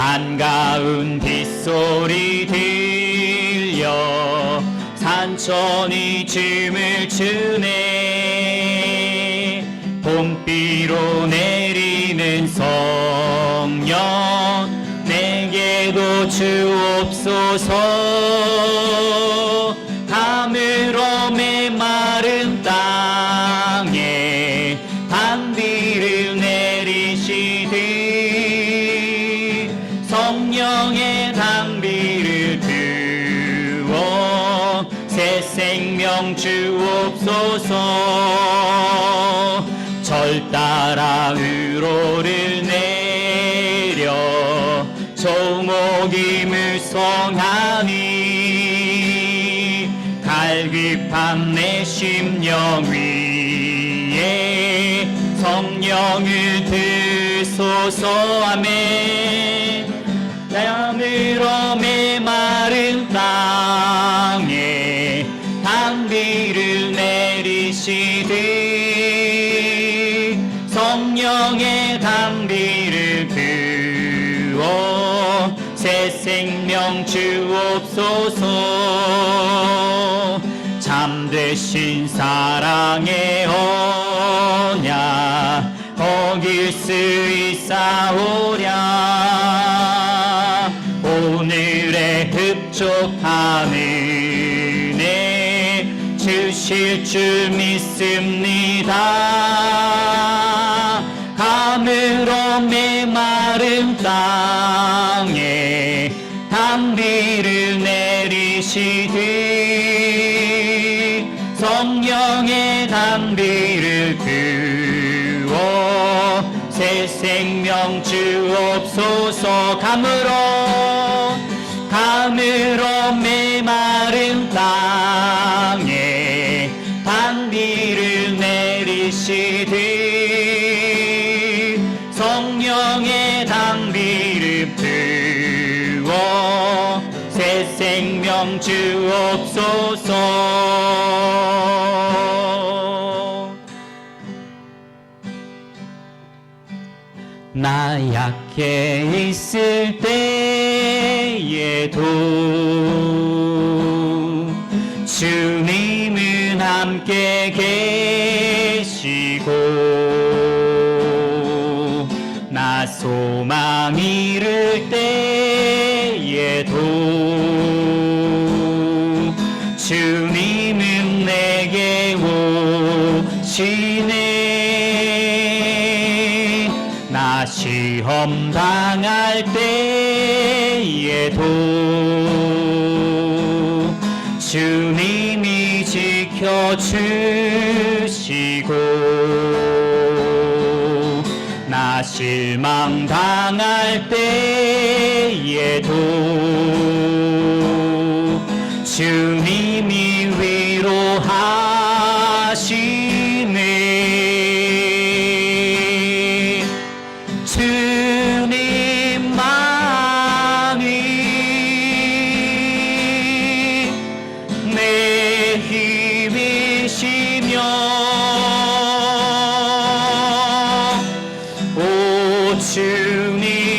반가운 빗소리 들려 산천이 춤을 추네. 봄비로 내리는 성령 내게도 주옵소서. 가물어 메마른 땅에 단비를 내리시듯 성령의 단비를 부어 새 생명 주옵소서. 절 따라 우로를 내려 조목이 무성하니 갈급한 내 심령 위에 성령을 드소서. 아멘. 나무로 메마른 땅에 단비를 내리시듯 성령의 단비를 부어 새 생명 주옵소서. 잠드신 사랑의 언약 어길 수 있사오랴. 오늘의 흡족한 은혜 주실 줄 믿습니다. 가물어 메마른 땅에 단비를 내리시듯 성령의 단비를 부어 새 생명 주옵소서. 가물어 메마른 땅에 단비를 내리시듯 성령의 단비를 부어 새 생명 주옵소서. 나 약해 있을 때에도 주님은 함께 계시고 나 소망 잃을 때에도 주님은 내게 오시네. 나 시험 당할 때에도 주님이 지켜주시고 나 실망 당할 때에도 주님이 위로하시네. 주님만이 내 힘이시며 오 주님만이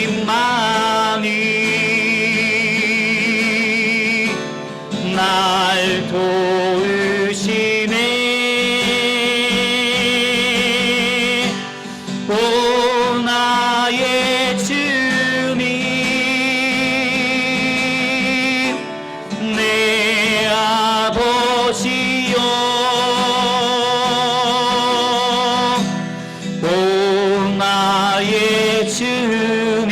날 도우시네. 오 나의 주님 내 아버지여. 오 나의 주님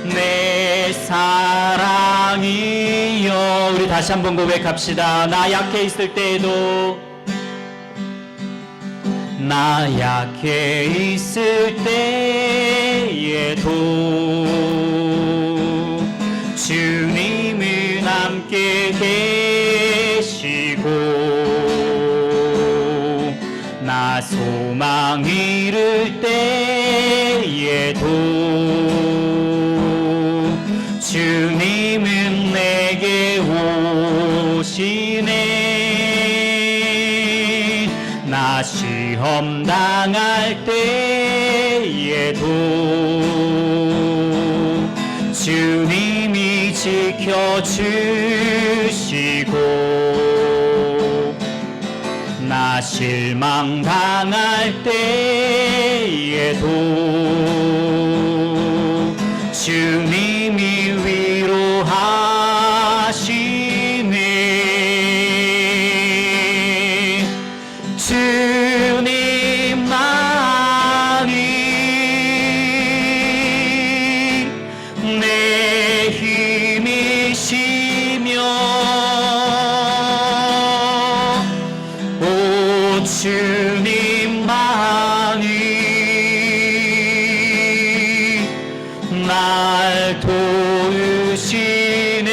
내 사랑이여. 우리 다시 한번 고백합시다. 나 약해 있을 때에도 나 약해 있을 때에도 주님은 함께 계시고 나 소망 잃을 때에도 주님은 내게 오시네. 나 시험 당할 때에도 지켜주시고 나 실망 당할 때에도 주님이 위로하시네. 주님만이 내 힘이시며 오 주님만이 날 도우시네.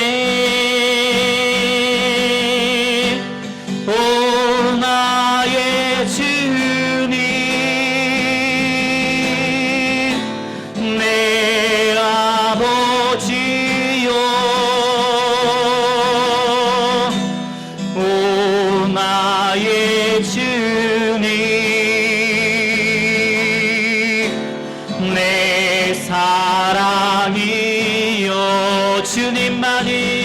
오 나의 주님 내 아버지요 오 나의 주님 내 사랑이여 주님만이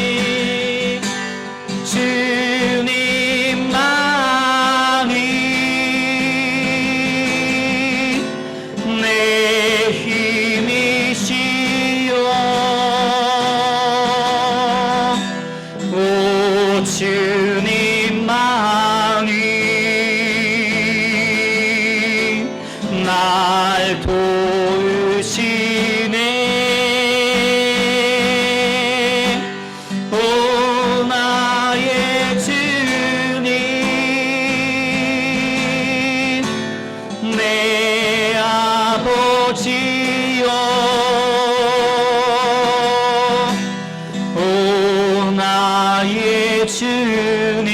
내 힘이시여 오 주님만이 날 도우시네. 오 나의 주님 내 아버지여 오 나의 주님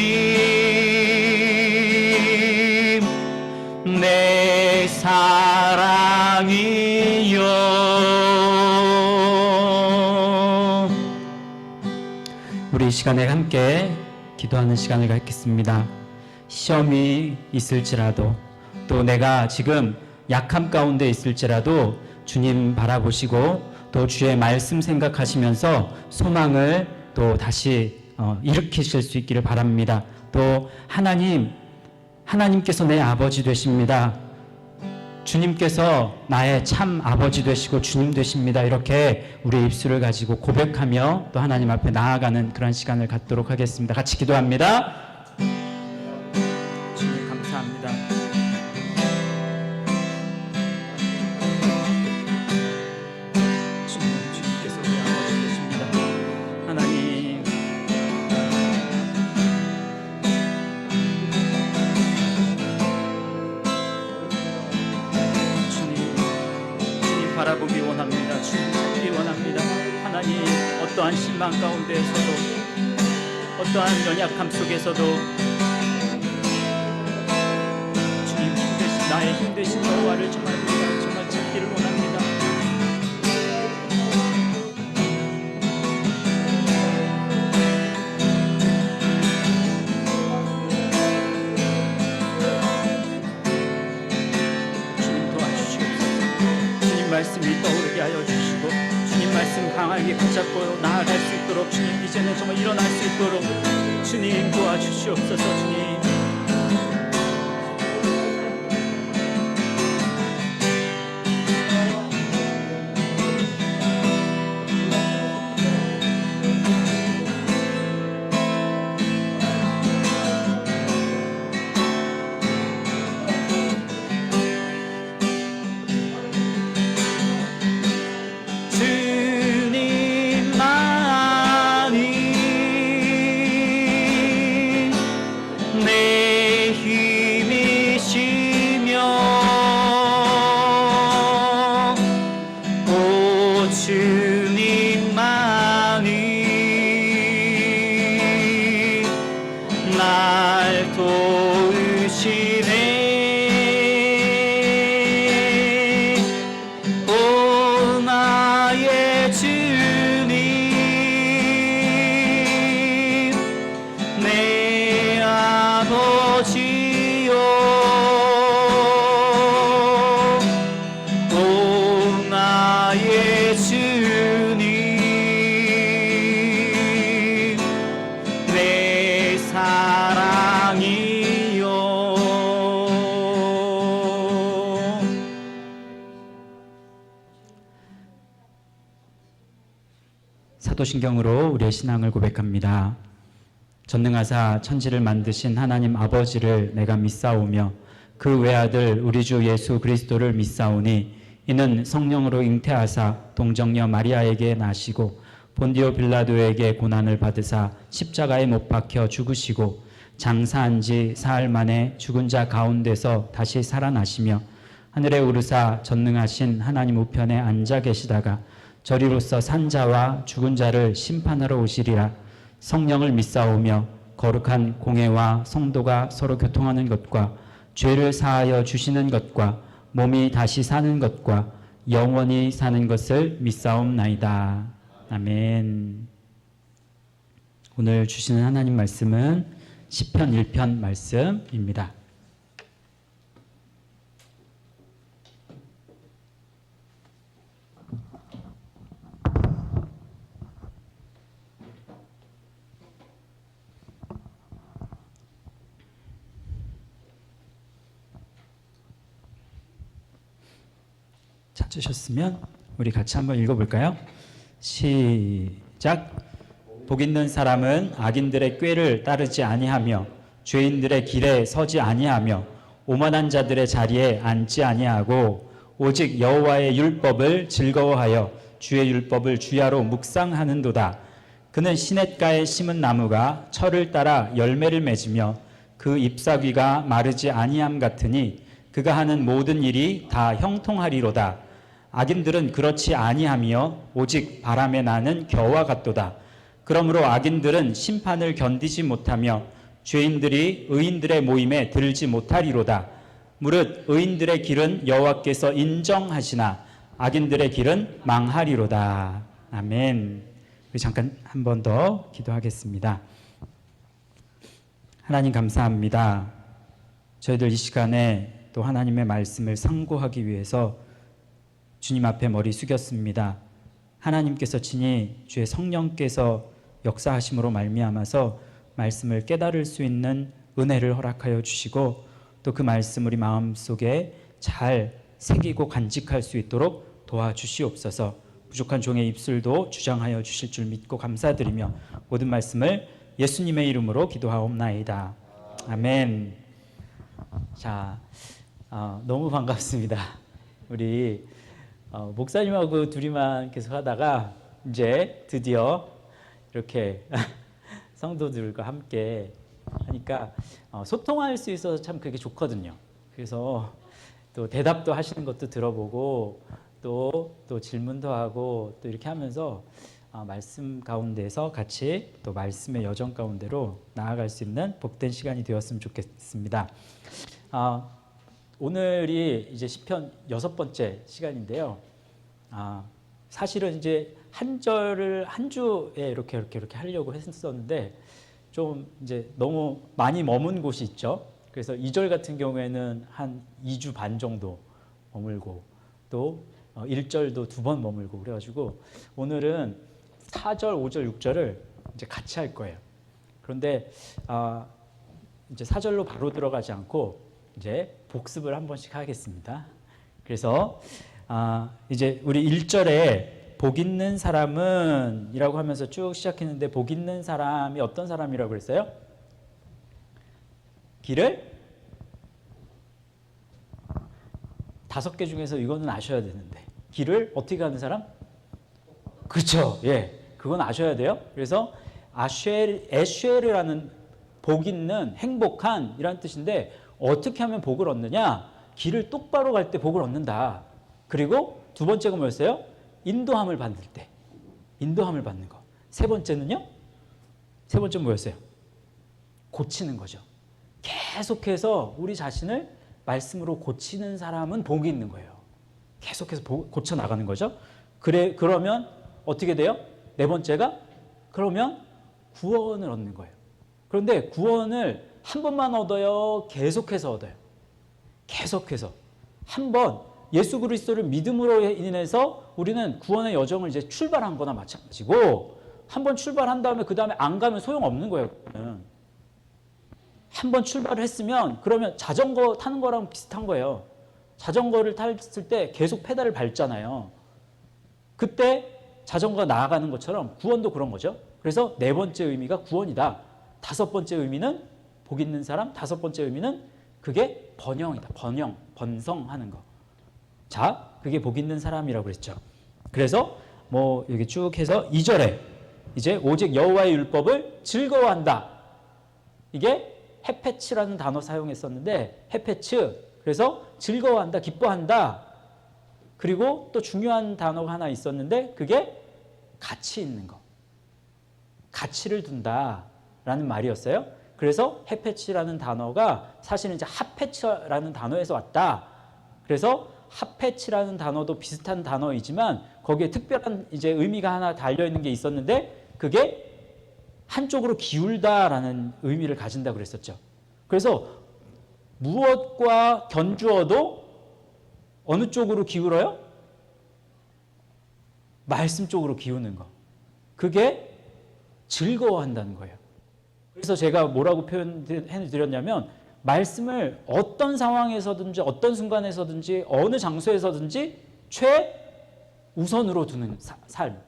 내 사랑이여. 우리 이 시간에 함께 기도하는 시간을 갖겠습니다. 시험이 있을지라도 또 내가 지금 약함 가운데 있을지라도 주님 바라보시고 또 주의 말씀 생각하시면서 소망을 또 다시 일으키실 수 있기를 바랍니다. 또 하나님께서 내 아버지 되십니다. 주님께서 나의 참 아버지 되시고 주님 되십니다. 이렇게 우리의 입술을 가지고 고백하며 또 하나님 앞에 나아가는 그런 시간을 갖도록 하겠습니다. 같이 기도합니다. 주님 감사합니다. 주님께서 우리 아버지 되십니다. 하나님 주님 바라보기 원합니다. 주님 찾기 원합니다. 하나님 어떠한 신망 가운데에서도 어떠한 연약함 속에서도 주님 힘되신 나의 힘되신 여호와를 정말 우리가 정말 찾기를 원합니다. 주님 도와주시옵소서. 주님 말씀이 떠오르게 하여 주시고 주님 말씀 강하게 붙잡고 나아갈 수 있도록 주님 이제는 정말 일어날 수 있도록 주님 도와주시옵소서. 주님 내 힘이시며 오 주님만이 날 도우시네. 오 나의 주님 내 아버지요 오 나의 주님 사도신경으로 우리의 신앙을 고백합니다. 전능하사 천지를 만드신 하나님 아버지를 내가 믿사오며 그 외아들 우리 주 예수 그리스도를 믿사오니 이는 성령으로 잉태하사 동정녀 마리아에게 나시고 본디오 빌라도에게 고난을 받으사 십자가에 못 박혀 죽으시고 장사한 지 사흘 만에 죽은 자 가운데서 다시 살아나시며 하늘에 오르사 전능하신 하나님 우편에 앉아 계시다가 저리로서 산 자와 죽은 자를 심판하러 오시리라. 성령을 믿사오며 거룩한 공회와 성도가 서로 교통하는 것과 죄를 사하여 주시는 것과 몸이 다시 사는 것과 영원히 사는 것을 믿사옵나이다. 아멘. 오늘 주시는 하나님 말씀은 시편 1편 말씀입니다. 찾으셨으면 우리 같이 한번 읽어볼까요? 시작. 복 있는 사람은 악인들의 꾀를 따르지 아니하며 죄인들의 길에 서지 아니하며 오만한 자들의 자리에 앉지 아니하고 오직 여호와의 율법을 즐거워하여 주의 율법을 주야로 묵상하는도다. 그는 시냇가에 심은 나무가 철을 따라 열매를 맺으며 그 잎사귀가 마르지 아니함 같으니 그가 하는 모든 일이 다 형통하리로다. 악인들은 그렇지 아니하며 오직 바람에 나는 겨와 같도다. 그러므로 악인들은 심판을 견디지 못하며 죄인들이 의인들의 모임에 들지 못하리로다. 무릇 의인들의 길은 여호와께서 인정하시나 악인들의 길은 망하리로다. 아멘. 우리 잠깐 한 번 더 기도하겠습니다. 하나님 감사합니다. 저희들 이 시간에 또 하나님의 말씀을 상고하기 위해서 주님 앞에 머리 숙였습니다. 하나님께서 친히 주의 성령께서 역사하심으로 말미암아서 말씀을 깨달을 수 있는 은혜를 허락하여 주시고 또 그 말씀 우리 마음속에 잘 새기고 간직할 수 있도록 도와주시옵소서. 부족한 종의 입술도 주장하여 주실 줄 믿고 감사드리며 모든 말씀을 예수님의 이름으로 기도하옵나이다. 아멘. 자, 너무 반갑습니다. 우리 목사님하고 둘이만 계속 하다가 이제 드디어 이렇게 성도들과 함께 하니까 소통할 수 있어서 참 그게 좋거든요. 그래서 또 대답도 하시는 것도 들어보고 또 질문도 하고 또 이렇게 하면서 말씀 가운데서 같이 또 말씀의 여정 가운데로 나아갈 수 있는 복된 시간이 되었으면 좋겠습니다. 오늘이 이제 시편 6번째 시간인데요. 사실은 이제 한 절을 한 주에 이렇게 하려고 했었는데 좀 이제 너무 많이 머문 곳이 있죠. 그래서 2절 같은 경우에는 한 2주 반 정도 머물고 또 1절도 2번 머물고 그래가지고 오늘은 4절, 5절, 6절을 이제 같이 할 거예요. 그런데 이제 4절로 바로 들어가지 않고 이제 복습을 한 번씩 하겠습니다. 그래서 이제 우리 1절에 복 있는 사람은 이라고 하면서 쭉 시작했는데 복 있는 사람이 어떤 사람이라고 그랬어요? 길을 5개 중에서 이거는 아셔야 되는데 길을 어떻게 가는 사람? 그렇죠. 예, 그건 아셔야 돼요. 그래서 에쉐르라는 복 있는 행복한 이란 뜻인데 어떻게 하면 복을 얻느냐? 길을 똑바로 갈 때 복을 얻는다. 그리고 두 번째가 뭐였어요? 인도함을 받을 때 인도함을 받는 거. 세 번째는요? 세 번째 뭐였어요? 고치는 거죠. 계속해서 우리 자신을 말씀으로 고치는 사람은 복이 있는 거예요. 계속해서 고쳐 나가는 거죠. 그러면 어떻게 돼요? 네 번째가 그러면 구원을 얻는 거예요. 그런데 구원을 한 번만 얻어요? 계속해서 얻어요? 계속해서. 한 번 예수 그리스도를 믿음으로 인해서 우리는 구원의 여정을 이제 출발한 거나 마찬가지고 한 번 출발한 다음에 그 다음에 안 가면 소용없는 거예요. 한 번 출발을 했으면 그러면 자전거 타는 거랑 비슷한 거예요. 자전거를 탔을 때 계속 페달을 밟잖아요. 그때 자전거 나아가는 것처럼 구원도 그런 거죠. 그래서 네 번째 의미가 구원이다. 다섯 번째 의미는 복 있는 사람, 다섯 번째 의미는 그게 번영이다. 번영, 번성하는 거. 자, 그게 복 있는 사람이라고 그랬죠. 그래서 뭐 여기 쭉 해서 2절에 이제 오직 여호와의 율법을 즐거워한다. 이게 헤페츠라는 단어 사용했었는데 헤페츠, 그래서 즐거워한다, 기뻐한다. 그리고 또 중요한 단어가 하나 있었는데 그게 가치 있는 거. 가치를 둔다라는 말이었어요. 그래서 헤페츠라는 단어가 사실은 이제 핫패츠라는 단어에서 왔다. 그래서 핫패츠라는 단어도 비슷한 단어이지만 거기에 특별한 이제 의미가 하나 달려 있는 게 있었는데 그게 한쪽으로 기울다라는 의미를 가진다고 그랬었죠. 그래서 무엇과 견주어도 어느 쪽으로 기울어요? 말씀 쪽으로 기우는 거. 그게 즐거워한다는 거예요. 그래서 제가 뭐라고 표현해드렸냐면 말씀을 어떤 상황에서든지 어떤 순간에서든지 어느 장소에서든지 최우선으로 두는 삶.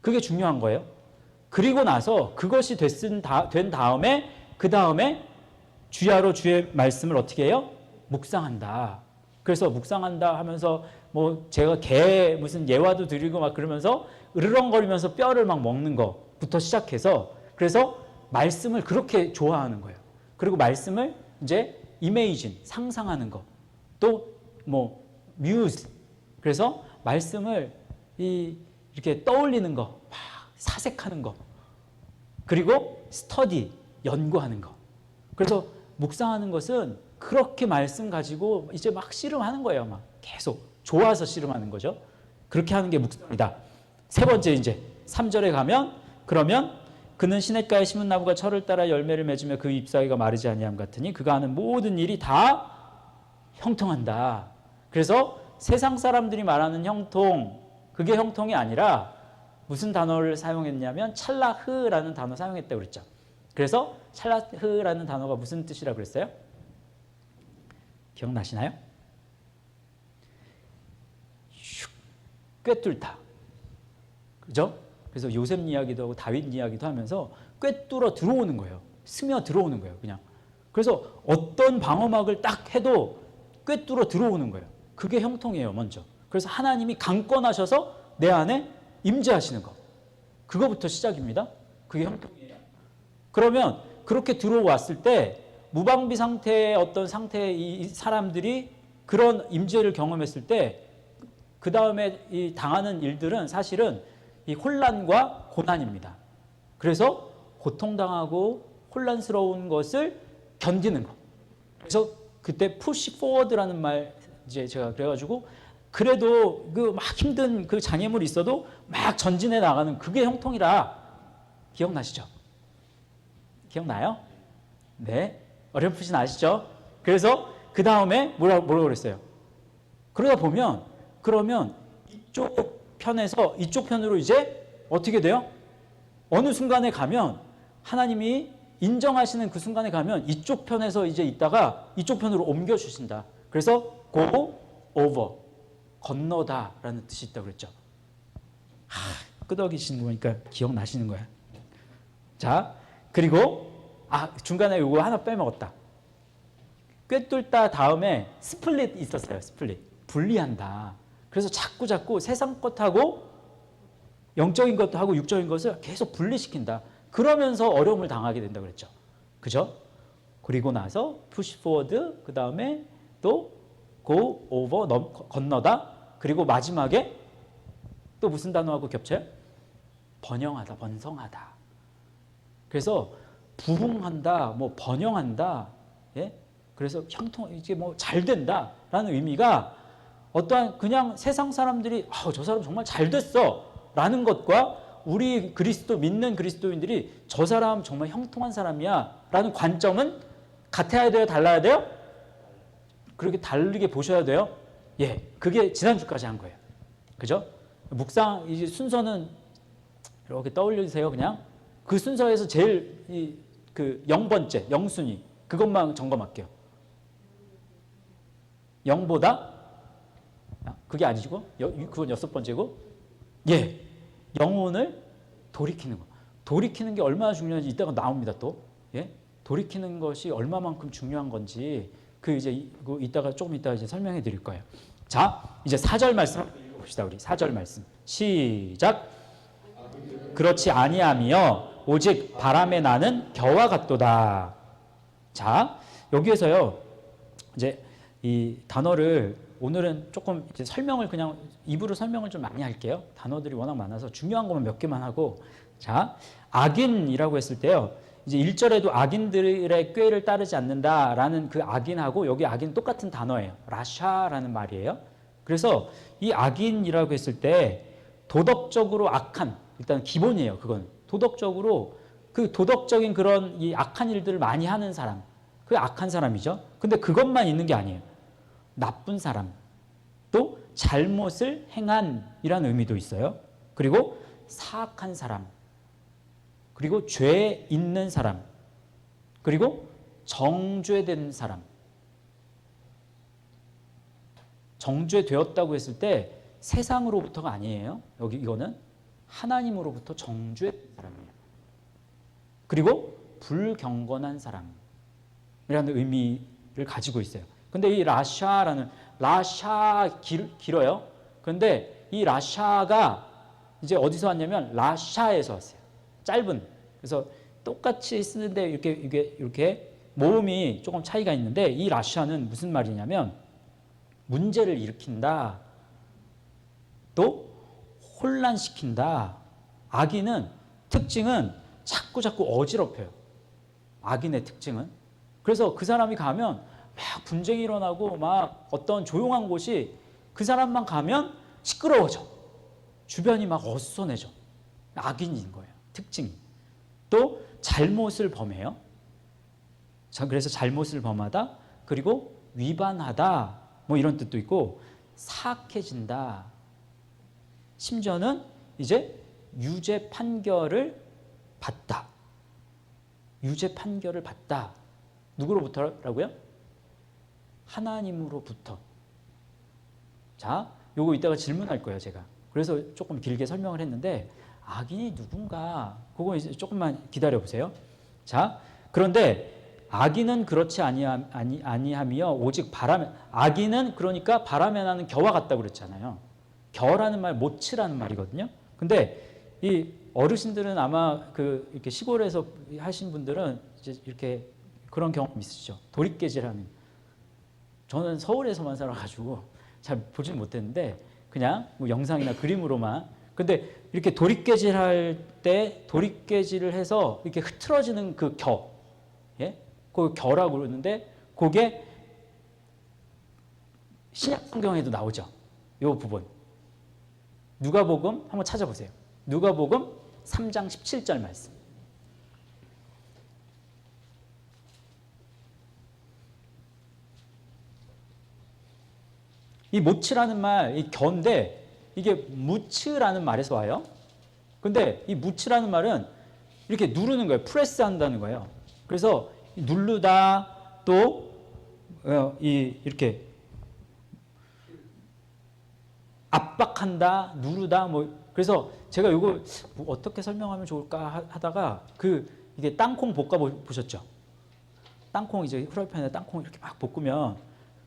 그게 중요한 거예요. 그리고 나서 그것이 된 다음에 그 다음에 주야로 주의 말씀을 어떻게 해요? 묵상한다. 그래서 묵상한다 하면서 뭐 제가 개 무슨 예화도 드리고 막 그러면서 으르렁거리면서 뼈를 막 먹는 거부터 시작해서 그래서 말씀을 그렇게 좋아하는 거예요. 그리고 말씀을 이제 이메이진 상상하는 거. 또 뭐 뮤즈. 그래서 말씀을 이렇게 떠올리는 거, 막 사색하는 거. 그리고 스터디 연구하는 거. 그래서 묵상하는 것은 그렇게 말씀 가지고 이제 막 씨름하는 거예요. 막 계속 좋아서 씨름하는 거죠. 그렇게 하는 게 묵상이다. 세 번째 이제 3절에 가면 그러면 그는 시냇가에 심은 나무가 철을 따라 열매를 맺으며 그 잎사귀가 마르지 아니함 같으니 그가 하는 모든 일이 다 형통한다. 그래서 세상 사람들이 말하는 형통, 그게 형통이 아니라 무슨 단어를 사용했냐면 찰라흐라는 단어 사용했다고 그랬죠. 그래서 찰라흐라는 단어가 무슨 뜻이라고 그랬어요? 기억나시나요? 꿰뚫다. 그죠? 그래서 요셉 이야기도 하고 다윗 이야기도 하면서 꿰뚫어 들어오는 거예요. 스며 들어오는 거예요. 그냥. 그래서 어떤 방어막을 딱 해도 꿰뚫어 들어오는 거예요. 그게 형통이에요. 먼저. 그래서 하나님이 강권하셔서 내 안에 임재하시는 거. 그거부터 시작입니다. 그게 형통이에요. 그러면 그렇게 들어왔을 때 무방비 상태의 어떤 상태의 이 사람들이 그런 임재를 경험했을 때 그 다음에 이 당하는 일들은 사실은 이 혼란과 고난입니다. 그래서 고통당하고 혼란스러운 것을 견디는 것. 그래서 그때 push forward라는 말 이제 제가 그래가지고 그래도 그 막 힘든 그 장애물이 있어도 막 전진해 나가는 그게 형통이라 기억나시죠? 기억나요? 네. 어렴풋이 아시죠? 그래서 그 다음에 뭐라고 그랬어요? 그러다 보면 그러면 이쪽 편에서 이쪽 편으로 이제 어떻게 돼요? 어느 순간에 가면 하나님이 인정하시는 그 순간에 가면 이쪽 편에서 이제 있다가 이쪽 편으로 옮겨 주신다. 그래서 go over 건너다라는 뜻이 있다고 그랬죠. 끄덕이시는 거니까 기억나시는 거야. 자, 그리고 중간에 이거 하나 빼먹었다. 꿰뚫다 다음에 스플릿 있었어요. 스플릿. 분리한다. 그래서 자꾸 세상 것하고 영적인 것하고 육적인 것을 계속 분리시킨다. 그러면서 어려움을 당하게 된다고 그랬죠. 그죠? 그리고 나서 push forward, 그 다음에 또 go over, 건너다. 그리고 마지막에 또 무슨 단어하고 겹쳐요? 번영하다, 번성하다. 그래서 부흥한다, 뭐 번영한다. 예? 그래서 이게 뭐 잘 된다라는 의미가 어떠한 그냥 세상 사람들이 저 사람 정말 잘 됐어 라는 것과 우리 믿는 그리스도인들이 저 사람 정말 형통한 사람이야 라는 관점은 같아야 돼요? 달라야 돼요? 그렇게 다르게 보셔야 돼요? 예, 그게 지난주까지 한 거예요. 그죠? 묵상 이제 순서는 이렇게 떠올려주세요. 그냥 그 순서에서 제일 그 0번째 0순위 그것만 점검할게요. 0보다 그게 아니고 그건 6번째고 예, 영혼을 돌이키는 거. 돌이키는 게 얼마나 중요한지 이따가 나옵니다. 또 예, 돌이키는 것이 얼마만큼 중요한 건지 그 이제 이따가 조금 이따 이제 설명해 드릴 거예요. 자, 이제 4절 말씀 읽어봅시다. 우리 4절 말씀 시작. 그렇지 아니하며 오직 바람에 나는 겨와 같도다. 자, 여기에서요 이제 이 단어를 오늘은 조금 이제 설명을 그냥 입으로 설명을 좀 많이 할게요. 단어들이 워낙 많아서 중요한 것만 몇 개만 하고. 자, 악인이라고 했을 때요. 이제 1절에도 악인들의 꾀를 따르지 않는다라는 그 악인하고 여기 악인 똑같은 단어예요. 라샤라는 말이에요. 그래서 이 악인이라고 했을 때 도덕적으로 악한, 일단 기본이에요. 그건 도덕적으로 그 도덕적인 그런 이 악한 일들을 많이 하는 사람, 그 악한 사람이죠. 근데 그것만 있는 게 아니에요. 나쁜 사람, 또 잘못을 행한이라는 의미도 있어요. 그리고 사악한 사람, 그리고 죄 있는 사람, 그리고 정죄된 사람. 정죄되었다고 했을 때 세상으로부터가 아니에요. 여기 이거는 하나님으로부터 정죄된 사람이에요. 그리고 불경건한 사람이라는 의미를 가지고 있어요. 근데 이 라샤라는 라샤 길어요. 근데 이 라샤가 이제 어디서 왔냐면 라샤에서 왔어요. 짧은. 그래서 똑같이 쓰는데 이렇게 모음이 조금 차이가 있는데 이 라샤는 무슨 말이냐면 문제를 일으킨다. 또 혼란시킨다. 악인은 특징은 자꾸 어지럽혀요. 악인의 특징은. 그래서 그 사람이 가면 막 분쟁이 일어나고 막 어떤 조용한 곳이 그 사람만 가면 시끄러워져. 주변이 막 어수선해져. 악인인 거예요. 특징이. 또 잘못을 범해요. 그래서 잘못을 범하다. 그리고 위반하다. 뭐 이런 뜻도 있고 사악해진다. 심지어는 이제 유죄 판결을 받다. 유죄 판결을 받다. 누구로부터라고요? 하나님으로부터. 자, 요거 이따가 질문할 거예요, 제가. 그래서 조금 길게 설명을 했는데 악인이 누군가 그거 이제 조금만 기다려 보세요. 자, 그런데 악인은 그렇지 아니하며 오직 바람에, 악인은 그러니까 바람에 나는 겨와 같다고 그랬잖아요. 겨라는 말 모치라는 말이거든요. 근데 이 어르신들은 아마 그 이렇게 시골에서 하신 분들은 이제 이렇게 그런 경험 있으시죠. 도립깨질하는. 저는 서울에서만 살아가지고 잘 보진 못했는데 그냥 뭐 영상이나 그림으로만. 근데 이렇게 도립깨질할 때 도립깨질을 해서 이렇게 흐트러지는 그 겨, 예, 그 겨라고 그러는데 그게 신약 성경에도 나오죠. 이 부분. 누가복음 한번 찾아보세요. 누가복음 3장 17절 말씀. 이 모치라는 말, 이 겨인데 이게 무츠라는 말에서 와요. 근데 이 무츠라는 말은 이렇게 누르는 거예요. 프레스 한다는 거예요. 그래서 누르다 또 이렇게 압박한다, 누르다 뭐. 그래서 제가 이거 뭐 어떻게 설명하면 좋을까 하다가 이게 땅콩 볶아 보셨죠? 땅콩 이제 프라이팬에 땅콩 이렇게 막 볶으면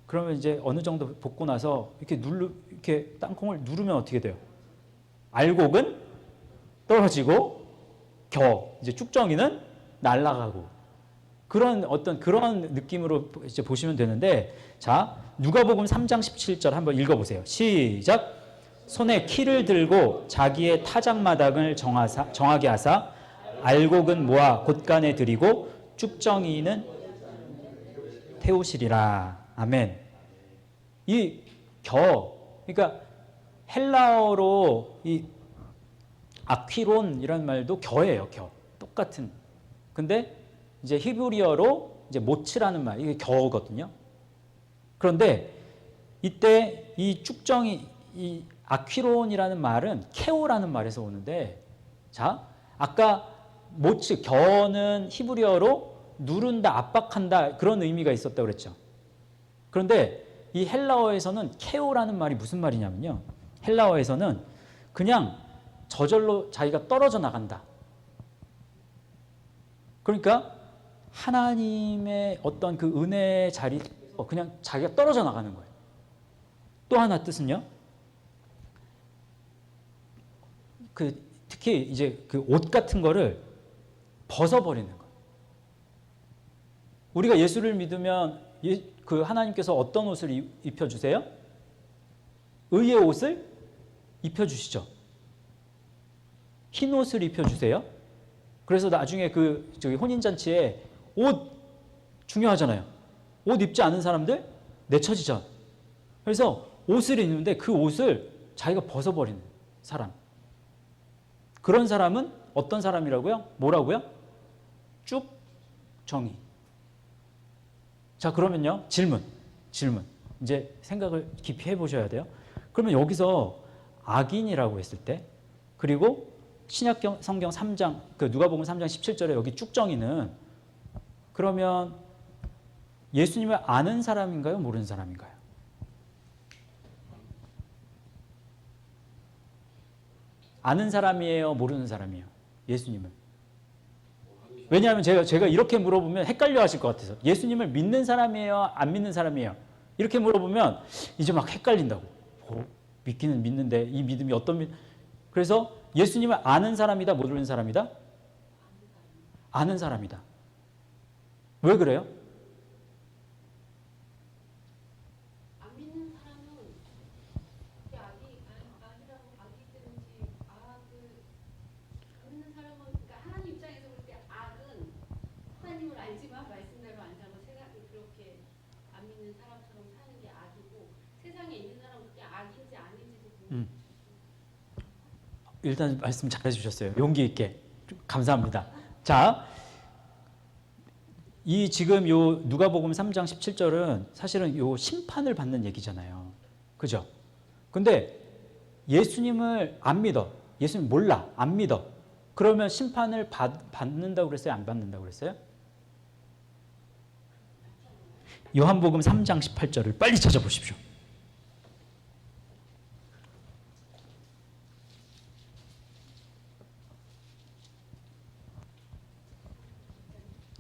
그러면 이제 어느 정도 볶고 나서 이렇게 땅콩을 누르면 어떻게 돼요? 알곡은 떨어지고 이제 쭉정이는 날아가고 그런 느낌으로 이제 보시면 되는데, 자, 누가복음 3장 17절 한번 읽어보세요. 시작. 손에 키를 들고 자기의 타작마당을 정하게 하사 알곡은 모아 곳간에 들이고 쭉정이는 태우시리라. 아멘. 이 그러니까 헬라어로 이 아퀴론이라는 말도 겨예요. 똑같은. 근데 이제 히브리어로 이제 모치라는 말, 이게 겨거든요. 그런데 이때 이 쭉정이, 이 아퀴론이라는 말은 케오라는 말에서 오는데, 자, 아까 모치, 겨는 히브리어로 누른다, 압박한다 그런 의미가 있었다고 그랬죠. 그런데 이 헬라어에서는 케오라는 말이 무슨 말이냐면요. 헬라어에서는 그냥 저절로 자기가 떨어져 나간다. 그러니까 하나님의 어떤 그 은혜의 자리에서 그냥 자기가 떨어져 나가는 거예요. 또 하나 뜻은요. 특히 이제 그 옷 같은 거를 벗어버리는 거예요. 우리가 예수를 믿으면 그 하나님께서 어떤 옷을 입혀주세요? 의의 옷을 입혀주시죠. 흰 옷을 입혀주세요. 그래서 나중에 저기 혼인잔치에 옷 중요하잖아요. 옷 입지 않은 사람들 내쳐지죠. 그래서 옷을 입는데 그 옷을 자기가 벗어버리는 사람. 그런 사람은 어떤 사람이라고요? 뭐라고요? 쭉정이. 자, 그러면요. 질문. 이제 생각을 깊이 해보셔야 돼요. 그러면 여기서 악인이라고 했을 때, 그리고 신약 성경 3장, 누가복음 3장 17절에 여기 쭉정이는 그러면 예수님을 아는 사람인가요? 모르는 사람인가요? 아는 사람이에요? 모르는 사람이에요? 예수님을. 왜냐하면 제가 이렇게 물어보면 헷갈려 하실 것 같아서. 예수님을 믿는 사람이에요? 안 믿는 사람이에요? 이렇게 물어보면 이제 막 헷갈린다고. 믿기는 믿는데 이 믿음이 어떤 믿음. 그래서 예수님을 아는 사람이다? 모르는 사람이다? 아는 사람이다. 왜 그래요? 안 믿는 사람은 악이라고 악이 되는지 안 믿는 사람은 그러니까 하나님 입장에서 볼 때 악은 하나님을 알지만 말씀대로 안 자고 그렇게 안 믿는 사람처럼 사는 게 악이고 세상에 있는 사람은 그게 악인지 아닌지도 모르는 일단 말씀 잘해 주셨어요. 용기 있게. 감사합니다. 자, 이 지금 요 누가복음 3장 17절은 사실은 요 심판을 받는 얘기잖아요. 그죠? 근데 예수님을 안 믿어. 예수님 몰라. 안 믿어. 그러면 심판을 받는다고 그랬어요? 안 받는다고 그랬어요? 요한복음 3장 18절을 빨리 찾아보십시오.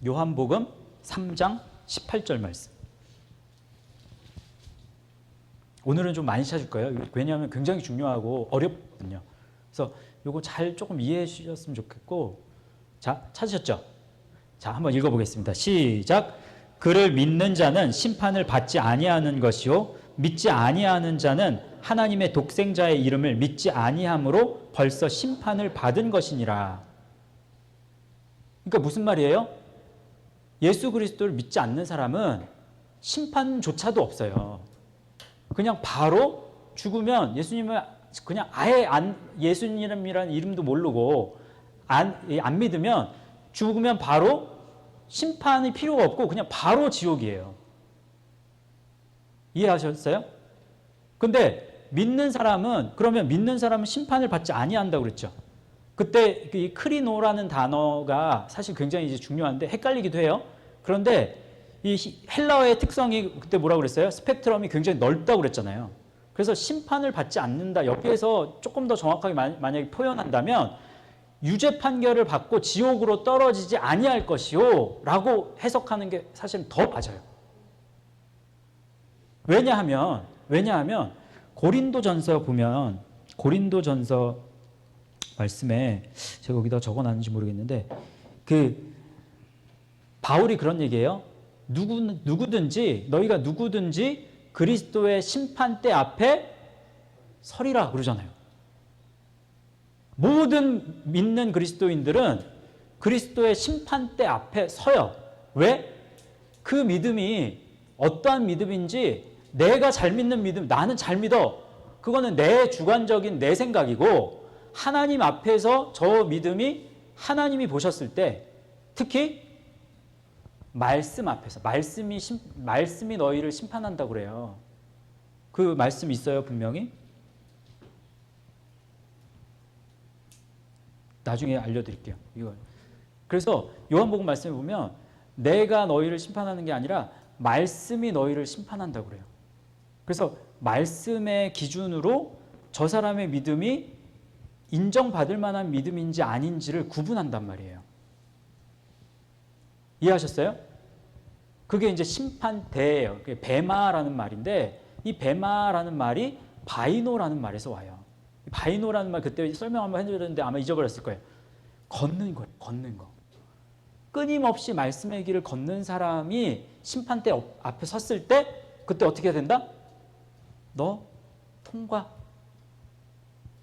요한복음 3장 18절 말씀. 오늘은 좀 많이 찾을 거예요. 왜냐하면 굉장히 중요하고 어렵거든요. 그래서 요거 잘 조금 이해해 주셨으면 좋겠고. 자, 찾으셨죠? 자, 한번 읽어보겠습니다. 시작. 그를 믿는 자는 심판을 받지 아니하는 것이요 믿지 아니하는 자는 하나님의 독생자의 이름을 믿지 아니함으로 벌써 심판을 받은 것이니라. 그러니까 무슨 말이에요? 예수 그리스도를 믿지 않는 사람은 심판조차도 없어요. 그냥 바로 죽으면 예수님을 그냥 아예 예수님이라는 이름도 모르고 안 믿으면 죽으면 바로 심판이 필요가 없고 그냥 바로 지옥이에요. 이해하셨어요? 근데 믿는 사람은 그러면 믿는 사람은 심판을 받지 아니한다고 그랬죠. 그때 이 크리노라는 단어가 사실 굉장히 이제 중요한데 헷갈리기도 해요. 그런데 이 헬라어의 특성이 그때 뭐라고 그랬어요? 스펙트럼이 굉장히 넓다고 그랬잖아요. 그래서 심판을 받지 않는다. 여기에서 조금 더 정확하게 만약에 표현한다면 유죄 판결을 받고 지옥으로 떨어지지 아니할 것이요 라고 해석하는 게 사실 더 맞아요. 왜냐하면 고린도전서 보면 고린도전서 말씀에 제가 여기다 적어놨는지 모르겠는데 바울이 그런 얘기예요. 너희가 누구든지 그리스도의 심판대 앞에 서리라 그러잖아요. 모든 믿는 그리스도인들은 그리스도의 심판대 앞에 서요. 왜? 그 믿음이 어떠한 믿음인지 내가 잘 믿는 믿음, 나는 잘 믿어. 그거는 내 주관적인 내 생각이고 하나님 앞에서 저 믿음이 하나님이 보셨을 때 특히 말씀 앞에서 말씀이 너희를 심판한다고 그래요. 그 말씀 있어요, 분명히. 나중에 알려드릴게요. 이걸. 그래서 요한복음 말씀에 보면 내가 너희를 심판하는 게 아니라 말씀이 너희를 심판한다고 그래요. 그래서 말씀의 기준으로 저 사람의 믿음이 인정받을 만한 믿음인지 아닌지를 구분한단 말이에요. 이해하셨어요? 그게 이제 심판대예요. 그게 베마라는 말인데 이 베마라는 말이 바이노라는 말에서 와요. 바이노라는 말 그때 설명 한번 해줘야 되는데 아마 잊어버렸을 거예요. 걷는 거예요. 걷는 거. 끊임없이 말씀의 길을 걷는 사람이 심판대 앞에 섰을 때 그때 어떻게 된다? 너 통과.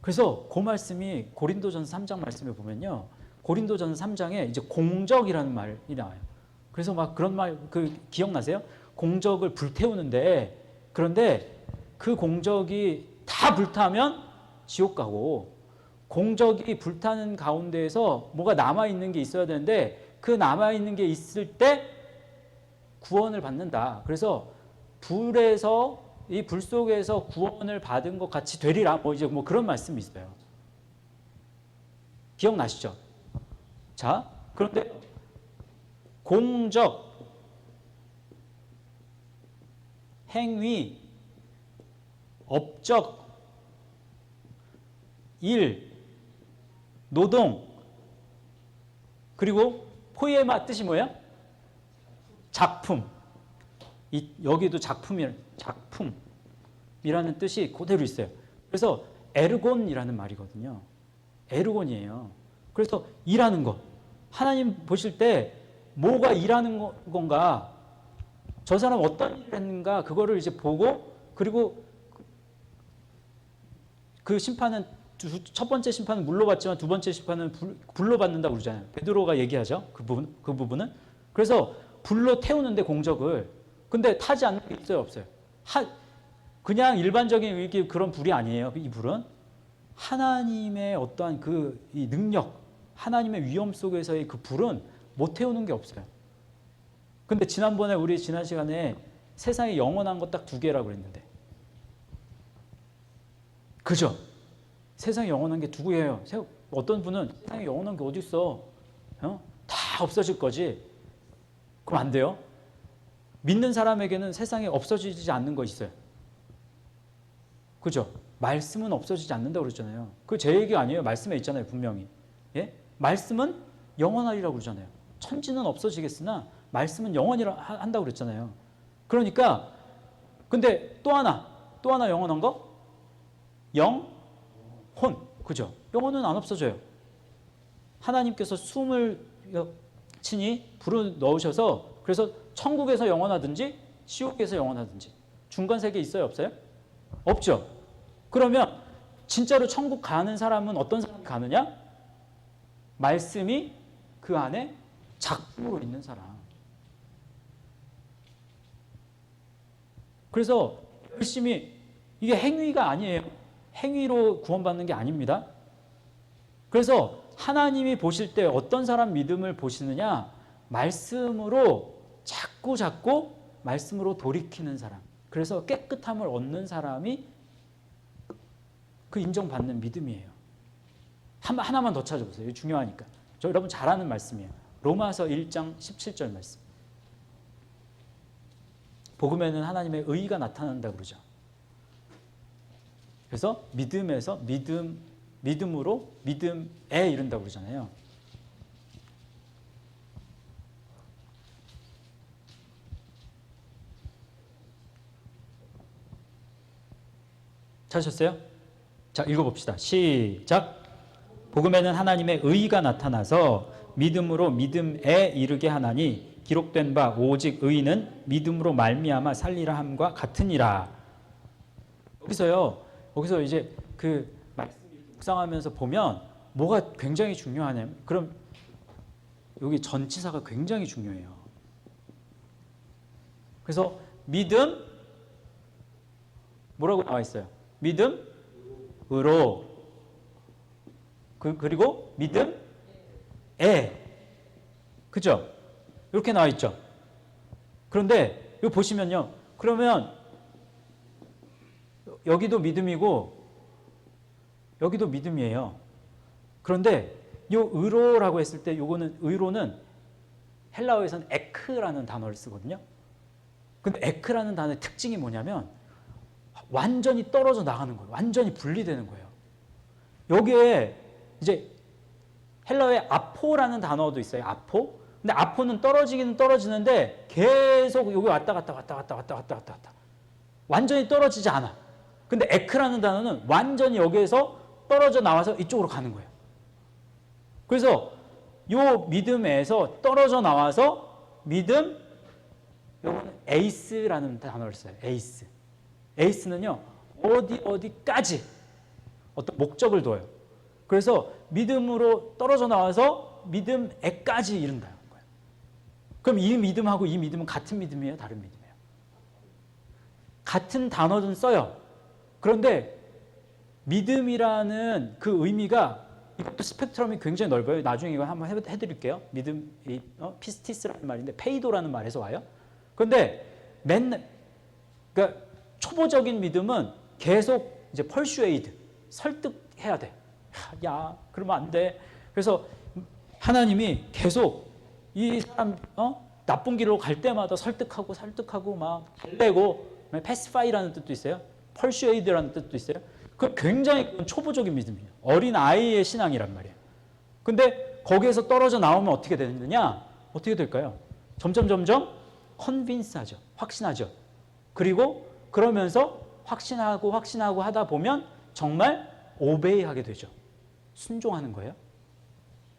그래서 그 말씀이 고린도전서 3장 말씀에 보면요. 고린도전서 3장에 이제 공적이라는 말이 나와요. 그래서 막 그런 말 기억나세요? 공적을 불태우는데 그런데 그 공적이 다 불타면 지옥 가고 공적이 불타는 가운데에서 뭐가 남아있는 게 있어야 되는데 그 남아있는 게 있을 때 구원을 받는다. 그래서 불에서 이 불 속에서 구원을 받은 것 같이 되리라. 이제 그런 말씀이 있어요. 기억나시죠? 자, 그런데 공적, 행위, 업적, 일, 노동, 그리고 포에마 뜻이 뭐예요? 작품. 여기도 작품이라는 뜻이 그대로 있어요. 그래서 에르곤이라는 말이거든요. 에르곤이에요. 그래서 일하는 것. 하나님 보실 때 뭐가 일하는 건가, 저 사람 어떤 일을 했는가 그거를 이제 보고 그리고 그 심판은 첫 번째 심판은 물로 받지만 두 번째 심판은 불로 받는다고 그러잖아요. 베드로가 얘기하죠. 그 부분은. 그래서 불로 태우는데 공적을. 근데 타지 않는 게 있어요, 없어요? 그냥 일반적인 그런 불이 아니에요. 이 불은 하나님의 어떠한 이 능력, 하나님의 위엄 속에서의 그 불은 못 태우는 게 없어요. 근데 지난번에 우리 지난 시간에 세상에 영원한 거 딱 2개라고 그랬는데, 그죠? 세상에 영원한 게 2개예요. 어떤 분은 세상에 영원한 게 어디 있어? 다 없어질 거지. 그럼 안 돼요. 믿는 사람에게는 세상에 없어지지 않는 거 있어요. 그죠? 말씀은 없어지지 않는다고 그러잖아요. 그거 제 얘기 아니에요. 말씀에 있잖아요, 분명히. 예? 말씀은 영원하리라고 그러잖아요. 천지는 없어지겠으나 말씀은 영원이라 한다고 그랬잖아요. 그러니까 근데 또 하나 영원한 거? 영혼. 그죠? 영혼은 안 없어져요. 하나님께서 숨을 친히 불어 넣으셔서 그래서 천국에서 영원하든지 지옥에서 영원하든지 중간 세계에 있어요, 없어요? 없죠. 그러면 진짜로 천국 가는 사람은 어떤 사람이 가느냐? 말씀이 그 안에 작품으로 있는 사람. 그래서 열심히, 이게 행위가 아니에요. 행위로 구원받는 게 아닙니다. 그래서 하나님이 보실 때 어떤 사람 믿음을 보시느냐? 말씀으로 자꾸 말씀으로 돌이키는 사람. 그래서 깨끗함을 얻는 사람이 그 인정받는 믿음이에요. 하나만 더 찾아보세요. 이거 중요하니까. 저 여러분 잘 아는 말씀이에요. 로마서 1장 17절 말씀. 복음에는 하나님의 의의가 나타난다고 그러죠. 그래서 믿음에서 믿음으로 믿음에 이른다고 그러잖아요. 찾으셨어요? 자, 읽어봅시다. 시작. 복음에는 하나님의 의의가 나타나서 믿음으로 믿음에 이르게 하나니 기록된 바 오직 의인은 믿음으로 말미암아 살리라 함과 같으니라. 여기서 이제 그 말씀 묵상하면서 보면 뭐가 굉장히 중요하냐면, 그럼 여기 전치사가 굉장히 중요해요. 그래서 믿음 뭐라고 나와 있어요? 믿음으로, 그리고 믿음에, 그죠? 이렇게 나와 있죠. 그런데 이거 보시면요, 그러면 여기도 믿음이고 여기도 믿음이에요. 그런데 요 의로라고 했을 때 요거는, 의로는 헬라어에서는 에크라는 단어를 쓰거든요. 근데 에크라는 단어의 특징이 뭐냐면 완전히 떨어져 나가는 거예요. 완전히 분리되는 거예요. 여기에 이제 헬라어에 아포라는 단어도 있어요. 아포. 근데 아포는 떨어지기는 떨어지는데 계속 여기 왔다 갔다. 완전히 떨어지지 않아. 근데 에크라는 단어는 완전히 여기에서 떨어져 나와서 이쪽으로 가는 거예요. 그래서 요 믿음에서 떨어져 나와서 믿음, 요거는 에이스라는 단어를 써요. 에이스. 에이스는요, 어디까지 어떤 목적을 둬요. 그래서 믿음으로 떨어져 나와서 믿음에까지 이른다는 거예요. 그럼 이 믿음하고 이 믿음은 같은 믿음이에요? 다른 믿음이에요? 같은 단어는 써요. 그런데 믿음이라는 그 의미가 이것도 스펙트럼이 굉장히 넓어요. 나중에 이거 한번 해드릴게요. 믿음, 피스티스라는 말인데 페이도라는 말에서 와요. 그런데 그러니까 초보적인 믿음은 계속 이제 펄슈에이드, 설득해야 돼. 야, 그러면 안 돼. 그래서 하나님이 계속 이 사람 나쁜 길로 갈 때마다 설득하고 막 달래고, 패시파이라는 뜻도 있어요. 펄슈에이드라는 뜻도 있어요. 그 굉장히 초보적인 믿음이에요. 어린 아이의 신앙이란 말이에요. 근데 거기에서 떨어져 나오면 어떻게 되느냐? 어떻게 될까요? 점점 컨빈스하죠. 확신하죠. 그리고 그러면서 확신하고 하다 보면 정말 오베이하게 되죠. 순종하는 거예요.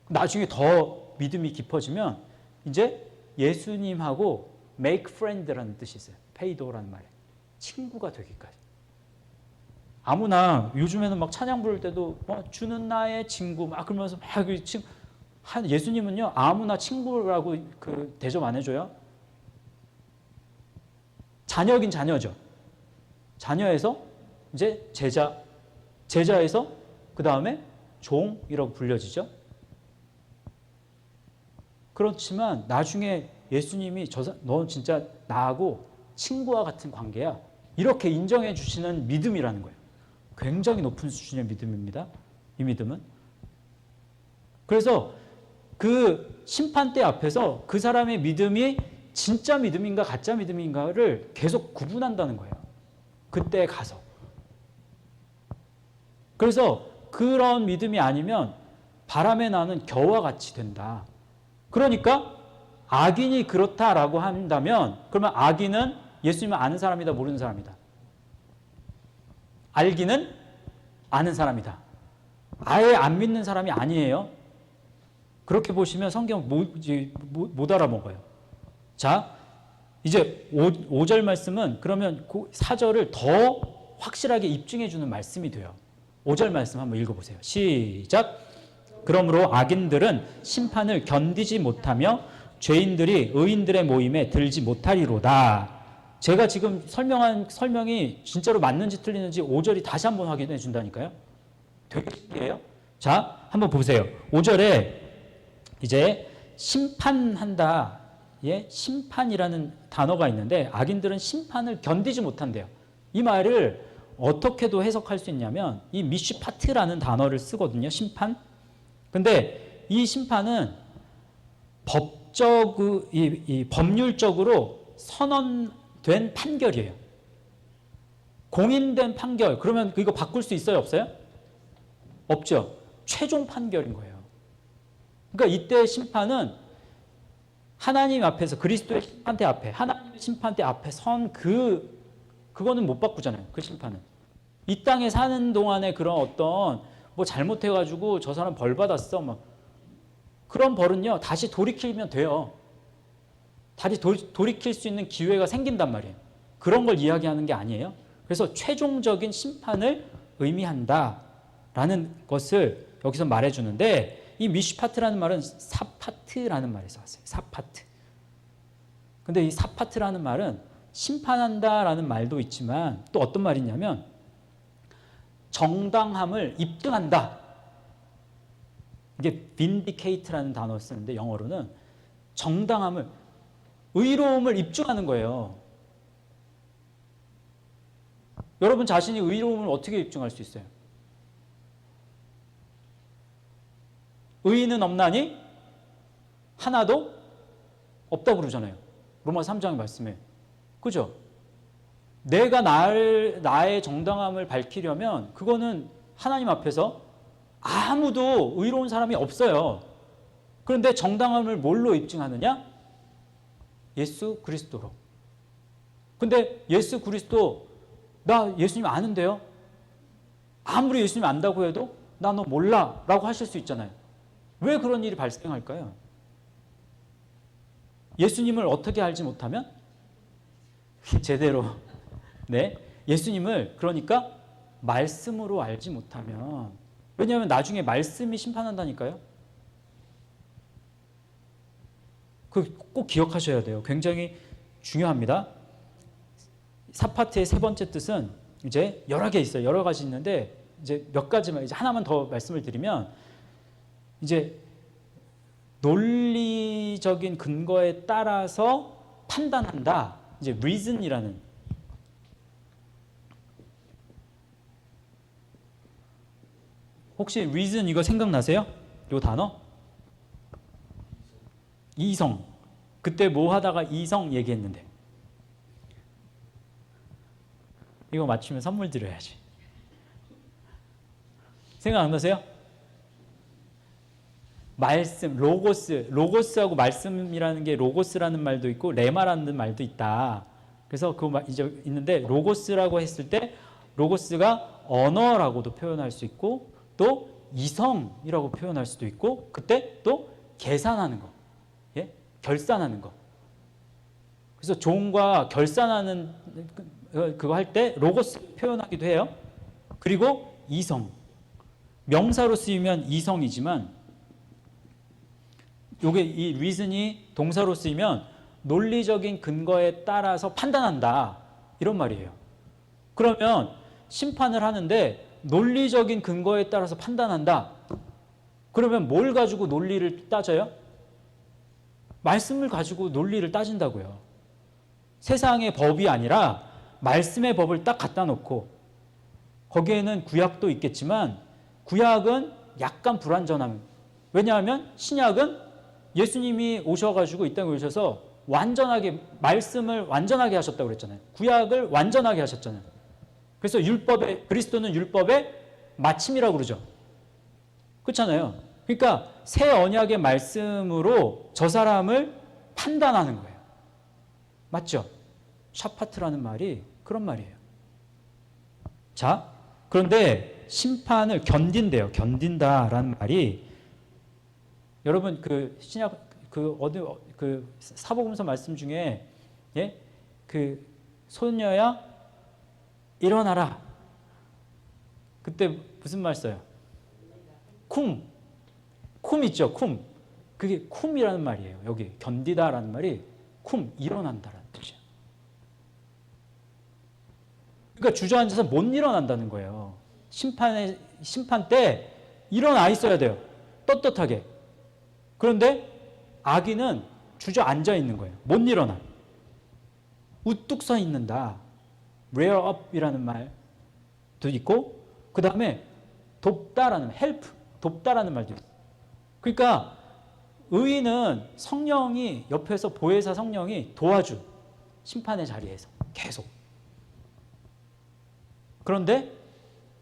나중에 더 믿음이 깊어지면 이제 예수님하고 make friend라는 뜻이 있어요. 페이도라는 말에 친구가 되기까지. 아무나 요즘에는 막 찬양 부를 때도 주는 나의 친구 막 그러면서 막 예수님은요 아무나 친구라고 그 대접 안 해줘요. 자녀긴 자녀죠. 자녀에서 이제 제자에서 그 다음에 종이라고 불려지죠. 그렇지만 나중에 예수님이 너 진짜 나하고 친구와 같은 관계야. 이렇게 인정해 주시는 믿음이라는 거예요. 굉장히 높은 수준의 믿음입니다. 이 믿음은. 그래서 그 심판대 앞에서 그 사람의 믿음이 진짜 믿음인가 가짜 믿음인가를 계속 구분한다는 거예요. 그때 가서. 그래서 그런 믿음이 아니면 바람에 나는 겨와 같이 된다. 그러니까 악인이 그렇다라고 한다면 그러면 악인은 예수님을 아는 사람이다 모르는 사람이다. 알기는 아는 사람이다. 아예 안 믿는 사람이 아니에요. 그렇게 보시면 성경 못 알아먹어요. 자, 이제 5절 말씀은 그러면 그 4절을 더 확실하게 입증해 주는 말씀이 돼요. 5절 말씀 한번 읽어보세요. 시작. 그러므로 악인들은 심판을 견디지 못하며 죄인들이 의인들의 모임에 들지 못하리로다. 제가 지금 설명한 설명이 진짜로 맞는지 틀리는지 5절이 다시 한번 확인해 준다니까요. 되게 신기해요. 자, 한번 보세요. 5절에 이제 심판한다. 예, 심판이라는 단어가 있는데 악인들은 심판을 견디지 못한대요. 이 말을 어떻게도 해석할 수 있냐면 이 미슈파트라는 단어를 쓰거든요. 심판. 근데 이 심판은 법률적으로 선언된 판결이에요. 공인된 판결. 그러면 이거 바꿀 수 있어요? 없어요? 없죠. 최종 판결인 거예요. 그러니까 이때 심판은 하나님 앞에서 그리스도의 심판대 앞에 하나님의 심판대 앞에 선 그거는 못 바꾸잖아요. 그 심판은. 이 땅에 사는 동안에 그런 어떤 뭐 잘못해가지고 저 사람 벌 받았어. 뭐 그런 벌은요 다시 돌이키면 돼요. 다시 돌이킬 수 있는 기회가 생긴단 말이에요. 그런 걸 이야기하는 게 아니에요. 그래서 최종적인 심판을 의미한다라는 것을 여기서 말해주는데 이 미슈파트라는 말은 사파트라는 말에서 왔어요. 사파트. 근데 이 사파트라는 말은 심판한다라는 말도 있지만 또 어떤 말이냐면 정당함을 입증한다. 이게 vindicate라는 단어를 쓰는데 영어로는 정당함을 의로움을 입증하는 거예요. 여러분 자신이 의로움을 어떻게 입증할 수 있어요? 의인은 없나니 하나도 없다고 그러잖아요. 로마서 3장의 말씀에. 그죠? 내가 나의 정당함을 밝히려면 그거는 하나님 앞에서 아무도 의로운 사람이 없어요. 그런데 정당함을 뭘로 입증하느냐? 예수 그리스도로. 근데 예수 그리스도, 나 예수님 아는데요? 아무리 예수님 안다고 해도 나 너 몰라 라고 하실 수 있잖아요. 왜 그런 일이 발생할까요? 예수님을 어떻게 알지 못하면? 제대로. 네. 예수님을 그러니까 말씀으로 알지 못하면. 왜냐하면 나중에 말씀이 심판한다니까요. 꼭 기억하셔야 돼요. 굉장히 중요합니다. 사파트의 세 번째 뜻은 이제 여러 개 있어요. 여러 가지 있는데 이제 몇 가지만, 이제 하나만 더 말씀을 드리면, 이제 논리적인 근거에 따라서 판단한다. 이제 reason이라는, 혹시 reason 이거 생각나세요? 이 단어? 이성. 그때 뭐 하다가 이성 얘기했는데. 이거 맞추면 선물 드려야지. 생각 안 나세요? 말씀, 로고스하고 말씀이라는 게 로고스라는 말도 있고 레마라는 말도 있다. 그래서 그거 이제 있는데, 로고스라고 했을 때 로고스가 언어라고도 표현할 수 있고 또 이성이라고 표현할 수도 있고, 그때 또 계산하는 거, 예? 결산하는 거. 그래서 종과 결산하는 그거 할 때 로고스 표현하기도 해요. 그리고 이성. 명사로 쓰이면 이성이지만, 요게 이 reason이 동사로 쓰이면 논리적인 근거에 따라서 판단한다, 이런 말이에요. 그러면 심판을 하는데 논리적인 근거에 따라서 판단한다. 그러면 뭘 가지고 논리를 따져요? 말씀을 가지고 논리를 따진다고요. 세상의 법이 아니라 말씀의 법을 딱 갖다 놓고, 거기에는 구약도 있겠지만 구약은 약간 불완전함. 왜냐하면 신약은 예수님이 오셔가지고 이 땅에 오셔서 완전하게 말씀을 완전하게 하셨다고 그랬잖아요. 구약을 완전하게 하셨잖아요. 그래서 그리스도는 율법의 마침이라고 그러죠. 그렇잖아요. 그러니까 새 언약의 말씀으로 저 사람을 판단하는 거예요. 맞죠? 샤파트라는 말이 그런 말이에요. 자, 그런데 심판을 견딘대요. 견딘다라는 말이, 여러분 그 신약 그 사복음서 말씀 중에, 예? 그 소녀야 일어나라. 그때 무슨 말 써요? 쿰 있죠. 쿰. 그게 쿰이라는 말이에요. 여기 견디다라는 말이 쿰, 일어난다라는 뜻이에요. 그러니까 주저앉아서 못 일어난다는 거예요. 심판 때 일어나 있어야 돼요. 떳떳하게. 그런데 악인은 주저앉아 있는 거예요. 못 일어나. 우뚝 서 있는다. rear up이라는 말도 있고, 그 다음에 돕다라는, help, 돕다라는 말도 있어요. 그러니까 의인은 성령이 옆에서, 보혜사 성령이 도와줘. 심판의 자리에서 계속. 그런데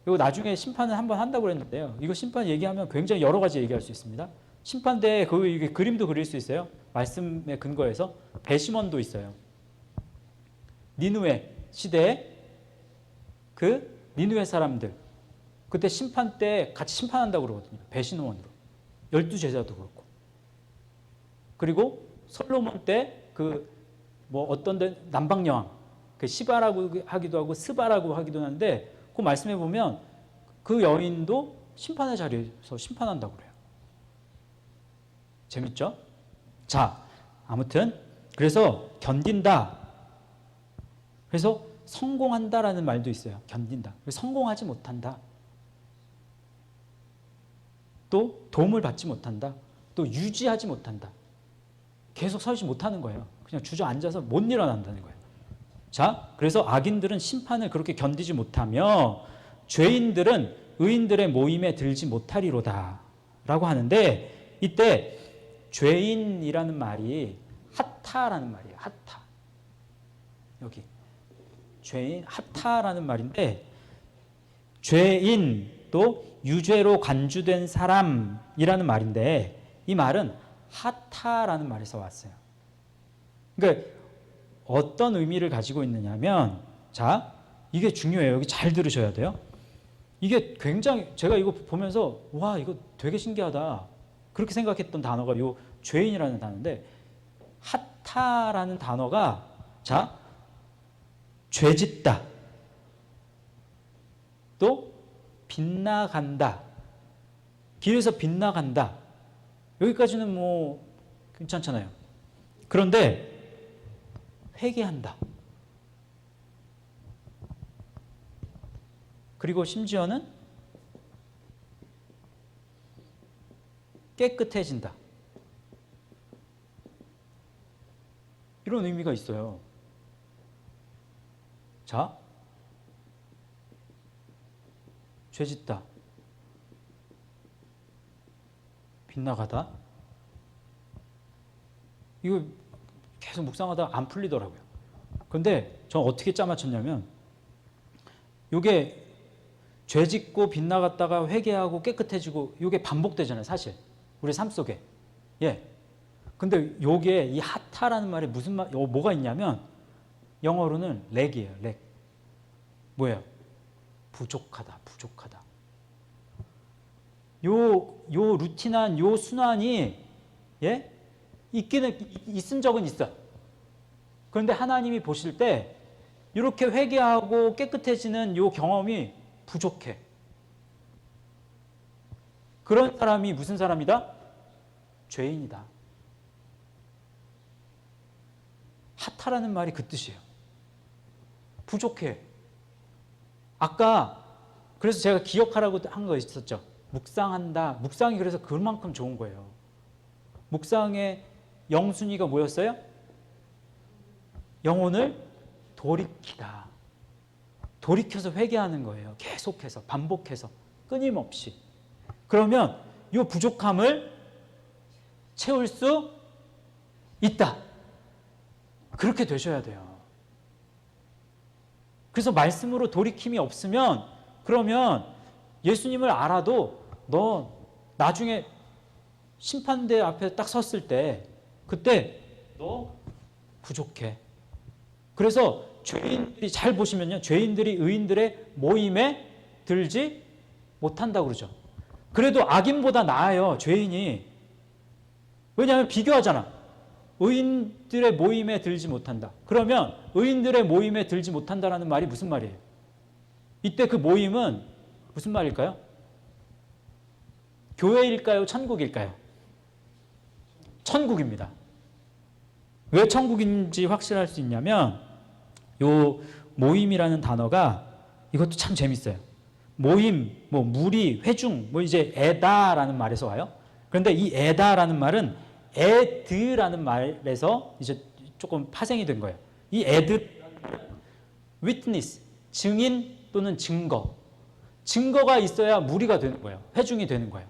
이거 나중에 심판을 한번 한다고 그랬는데요. 이거 심판 얘기하면 굉장히 여러 가지 얘기할 수 있습니다. 심판대에 이게 그림도 그릴 수 있어요. 말씀의 근거에서. 배심원도 있어요. 니느웨 시대에 그 니느웨 사람들, 그때 심판 때 같이 심판한다고 그러거든요. 배심원으로. 12제자도 그렇고. 그리고 솔로몬 때 뭐 어떤 데 남방여왕, 그 시바라고 하기도 하고 스바라고 하기도 하는데, 그 말씀해 보면 그 여인도 심판의 자리에서 심판한다고 그래요. 재밌죠? 자, 아무튼 그래서 견딘다. 그래서 성공한다라는 말도 있어요. 견딘다. 성공하지 못한다. 또 도움을 받지 못한다. 또 유지하지 못한다. 계속 서지 못하는 거예요. 그냥 주저앉아서 못 일어난다는 거예요. 자, 그래서 악인들은 심판을 그렇게 견디지 못하며 죄인들은 의인들의 모임에 들지 못하리로다 라고 하는데, 이때 죄인이라는 말이 하타라는 말이에요. 하타. 여기 죄인, 하타라는 말인데, 죄인 또 유죄로 간주된 사람이라는 말인데 이 말은 하타라는 말에서 왔어요. 그러니까 어떤 의미를 가지고 있느냐면 자, 이게 중요해요. 여기 잘 들으셔야 돼요. 이게 굉장히 제가 이거 보면서 와, 이거 되게 신기하다. 그렇게 생각했던 단어가 요 죄인이라는 단어인데 하타라는 단어가 자, 죄짓다. 또 빗나간다. 길에서 빗나간다. 여기까지는 뭐 괜찮잖아요. 그런데 회개한다. 그리고 심지어는 깨끗해진다. 이런 의미가 있어요. 자, 죄짓다. 빗나가다. 이거 계속 묵상하다 안 풀리더라고요. 근데 저 어떻게 짜맞췄냐면 이게 죄짓고 빗나갔다가 회개하고 깨끗해지고 이게 반복되잖아요, 사실. 우리 삶 속에. 예. 근데 요게 이 하타라는 말에 무슨 말, 뭐가 있냐면 영어로는 렉이에요, 렉. 뭐예요? 부족하다, 부족하다. 요 루틴한 요 순환이 예? 있은 적은 있어. 그런데 하나님이 보실 때 이렇게 회개하고 깨끗해지는 요 경험이 부족해. 그런 사람이 무슨 사람이다? 죄인이다. 하타라는 말이 그 뜻이에요. 부족해. 아까 그래서 제가 기억하라고 한 거 있었죠. 묵상한다. 묵상이 그래서 그만큼 좋은 거예요. 묵상의 영순위가 뭐였어요? 영혼을 돌이키다. 돌이켜서 회개하는 거예요. 계속해서 반복해서 끊임없이. 그러면 이 부족함을 채울 수 있다. 그렇게 되셔야 돼요. 그래서 말씀으로 돌이킴이 없으면 그러면 예수님을 알아도 너 나중에 심판대 앞에 딱 섰을 때 그때 너 부족해. 그래서 죄인들이 잘 보시면요. 죄인들이 의인들의 모임에 들지 못한다고 그러죠. 그래도 악인보다 나아요. 죄인이. 왜냐하면 비교하잖아. 의인들의 모임에 들지 못한다. 그러면 의인들의 모임에 들지 못한다라는 말이 무슨 말이에요? 이때 그 모임은 무슨 말일까요? 교회일까요? 천국일까요? 천국입니다. 왜 천국인지 확실할 수 있냐면 요 모임이라는 단어가 이것도 참 재밌어요. 모임, 뭐 무리, 회중, 뭐 이제 에다라는 말에서 와요. 그런데 이 에다라는 말은 에드라는 말에서 이제 조금 파생이 된 거예요. 이 에드, witness, 증인 또는 증거. 증거가 있어야 무리가 되는 거예요. 회중이 되는 거예요.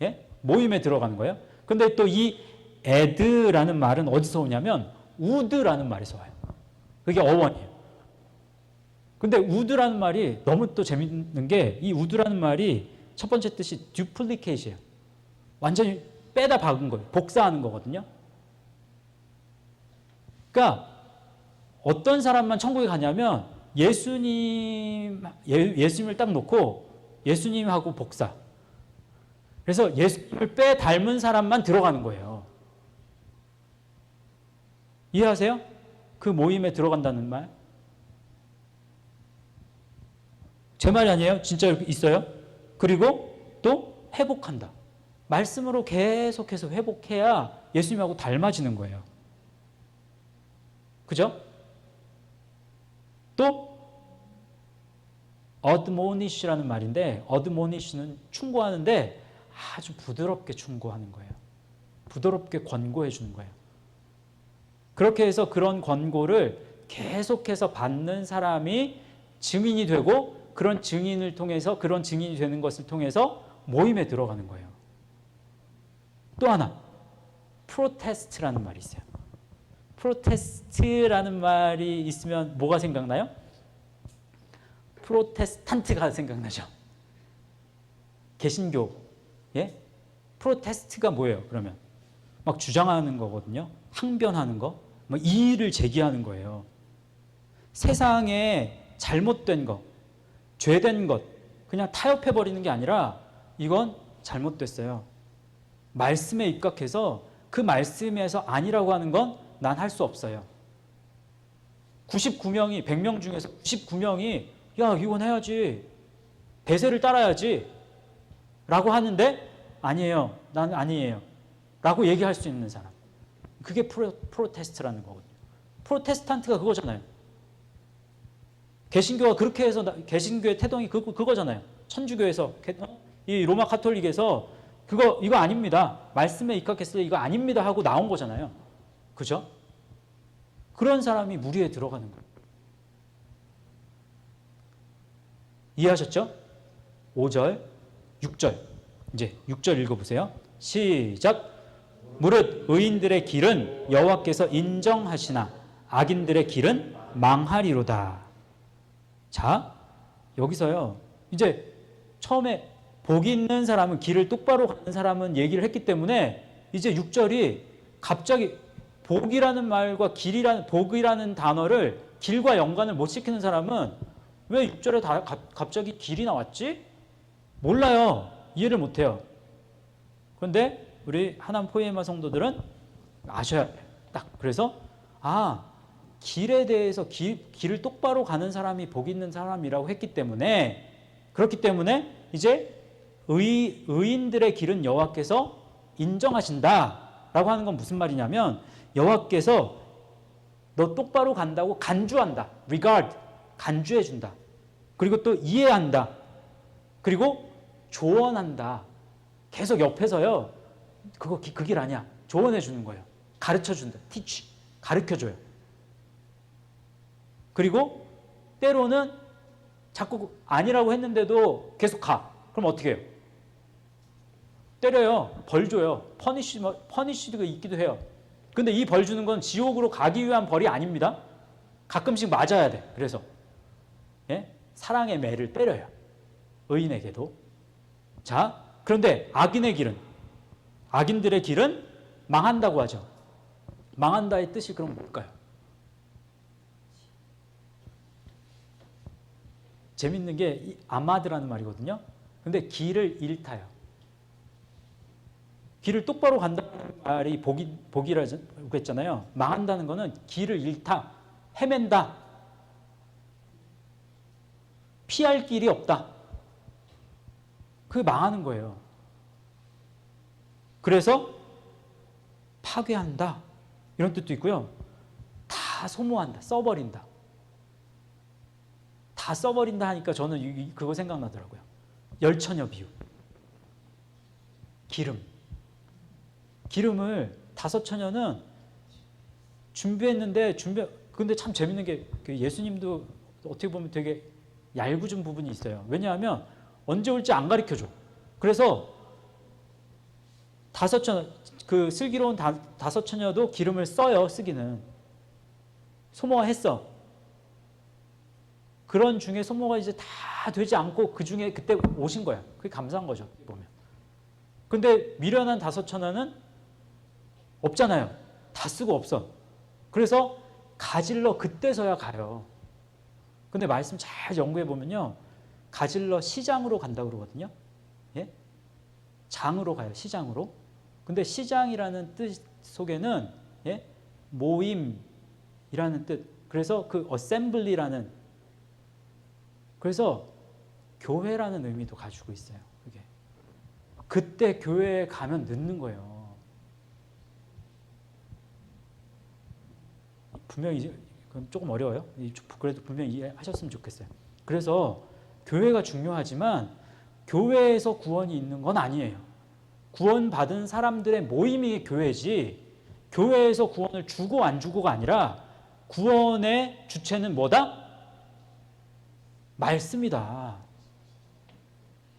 예? 모임에 들어가는 거예요. 근데 또 이 에드라는 말은 어디서 오냐면 우드라는 말에서 와요. 그게 어원이에요. 근데 우드라는 말이 너무 또 재밌는 게 이 우드라는 말이 첫 번째 뜻이 duplicate이에요. 완전히 빼다 박은 거예요. 복사하는 거거든요. 그러니까 어떤 사람만 천국에 가냐면 예수님을 딱 놓고 예수님하고 복사. 그래서 예수님을 빼 닮은 사람만 들어가는 거예요. 이해하세요? 그 모임에 들어간다는 말. 제 말이 아니에요. 진짜 있어요. 그리고 또 회복한다. 말씀으로 계속해서 회복해야 예수님하고 닮아지는 거예요. 그죠? 또 admonish라는 말인데 admonish는 충고하는데 아주 부드럽게 충고하는 거예요. 부드럽게 권고해 주는 거예요. 그렇게 해서 그런 권고를 계속해서 받는 사람이 증인이 되고 그런 증인을 통해서 그런 증인이 되는 것을 통해서 모임에 들어가는 거예요. 또 하나 프로테스트라는 말이 있어요. 프로테스트라는 말이 있으면 뭐가 생각나요? 프로테스탄트가 생각나죠. 개신교, 예? 프로테스트가 뭐예요? 그러면 막 주장하는 거거든요. 항변하는 거, 뭐 이의를 제기하는 거예요. 세상에 잘못된 것, 죄된 것 그냥 타협해 버리는 게 아니라 이건 잘못됐어요. 말씀에 입각해서 그 말씀에서 아니라고 하는 건 난 할 수 없어요. 99명이 100명 중에서 99명이 야 이건 해야지, 대세를 따라야지 라고 하는데 아니에요, 난 아니에요 라고 얘기할 수 있는 사람, 그게 프로테스트라는 거거든요. 프로테스탄트가 그거잖아요. 개신교가 그렇게 해서 개신교의 태동이 그거잖아요. 천주교에서 이 로마 카톨릭에서 이거 아닙니다, 말씀에 입각했을 때 이거 아닙니다 하고 나온 거잖아요. 그죠? 그런 사람이 무리에 들어가는 거예요. 이해하셨죠? 5절, 6절. 이제 6절 읽어보세요. 시작. 무릇 의인들의 길은 여호와께서 인정하시나 악인들의 길은 망하리로다. 자, 여기서요. 이제 처음에 복이 있는 사람은, 길을 똑바로 가는 사람은 얘기를 했기 때문에 이제 6절이 갑자기 복이라는 말과 복이라는 단어를 길과 연관을 못 시키는 사람은 왜 6절에 갑자기 길이 나왔지? 몰라요. 이해를 못해요. 그런데 우리 하남 포에마 성도들은 아셔야 돼요. 딱 그래서 길에 대해서 길을 똑바로 가는 사람이 복 있는 사람이라고 했기 때문에, 그렇기 때문에 이제 의인들의 길은 여호와께서 인정하신다라고 하는 건 무슨 말이냐면, 여호와께서 너 똑바로 간다고 간주한다. regard, 간주해 준다. 그리고 또 이해한다. 그리고 조언한다. 계속 옆에서요. 그 길 아니야. 조언해 주는 거예요. 가르쳐 준다. teach, 가르쳐 줘요. 그리고 때로는 자꾸 아니라고 했는데도 계속 가. 그럼 어떻게 해요? 때려요. 벌 줘요. 퍼니쉬가 있기도 해요. 근데 이 벌 주는 건 지옥으로 가기 위한 벌이 아닙니다. 가끔씩 맞아야 돼. 그래서 예? 사랑의 매를 때려요. 의인에게도. 자, 그런데 악인들의 길은 망한다고 하죠. 망한다의 뜻이 그럼 뭘까요? 재밌는 게 아마드라는 말이거든요. 근데 길을 잃다요. 길을 똑바로 간다는 말이 복이라고 했잖아요. 망한다는 거는 길을 잃다, 헤맨다, 피할 길이 없다. 그게 망하는 거예요. 그래서 파괴한다 이런 뜻도 있고요. 다 소모한다, 써버린다. 다 써버린다 하니까 저는 그거 생각나더라고요. 열처녀 비유. 기름을 5처녀는 준비했는데 근데 참 재밌는 게 예수님도 어떻게 보면 되게 얄궂은 부분이 있어요. 왜냐하면 언제 올지 안 가르쳐줘. 그래서 5처녀, 그 슬기로운 5처녀도 기름을 써요. 쓰기는 소모했어. 그런 중에 소모가 이제 다 되지 않고 그 중에 그때 오신 거야. 그게 감사한 거죠. 보면. 근데 미련한 5처녀는 없잖아요. 다 쓰고 없어. 그래서 가질러 그때서야 가요. 근데 말씀 잘 연구해 보면요. 가질러 시장으로 간다고 그러거든요. 예? 장으로 가요. 시장으로. 근데 시장이라는 뜻 속에는 예? 모임이라는 뜻. 그래서 그 assembly라는, 그래서 교회라는 의미도 가지고 있어요. 그게. 그때 교회에 가면 늦는 거예요. 분명히 조금 어려워요. 그래도 분명히 이해하셨으면 좋겠어요. 그래서 교회가 중요하지만 교회에서 구원이 있는 건 아니에요. 구원받은 사람들의 모임이 교회지, 교회에서 구원을 주고 안 주고가 아니라 구원의 주체는 뭐다? 말씀이다.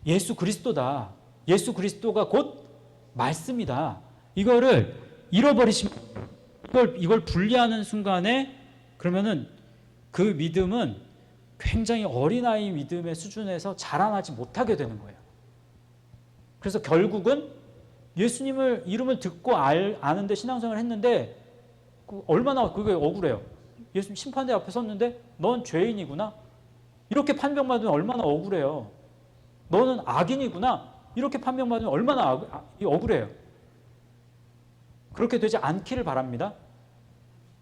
예수 그리스도다. 예수 그리스도가 곧 말씀이다. 이거를 잃어버리시면, 이걸 분리하는 순간에 그러면은 그 믿음은 굉장히 어린아이 믿음의 수준에서 자라나지 못하게 되는 거예요. 그래서 결국은 예수님을 이름을 듣고 아는데 신앙생활을 했는데 얼마나 그게 억울해요. 예수님 심판대 앞에 섰는데 넌 죄인이구나. 이렇게 판명받으면 얼마나 억울해요. 너는 악인이구나. 이렇게 판명받으면 얼마나 억울해요. 그렇게 되지 않기를 바랍니다.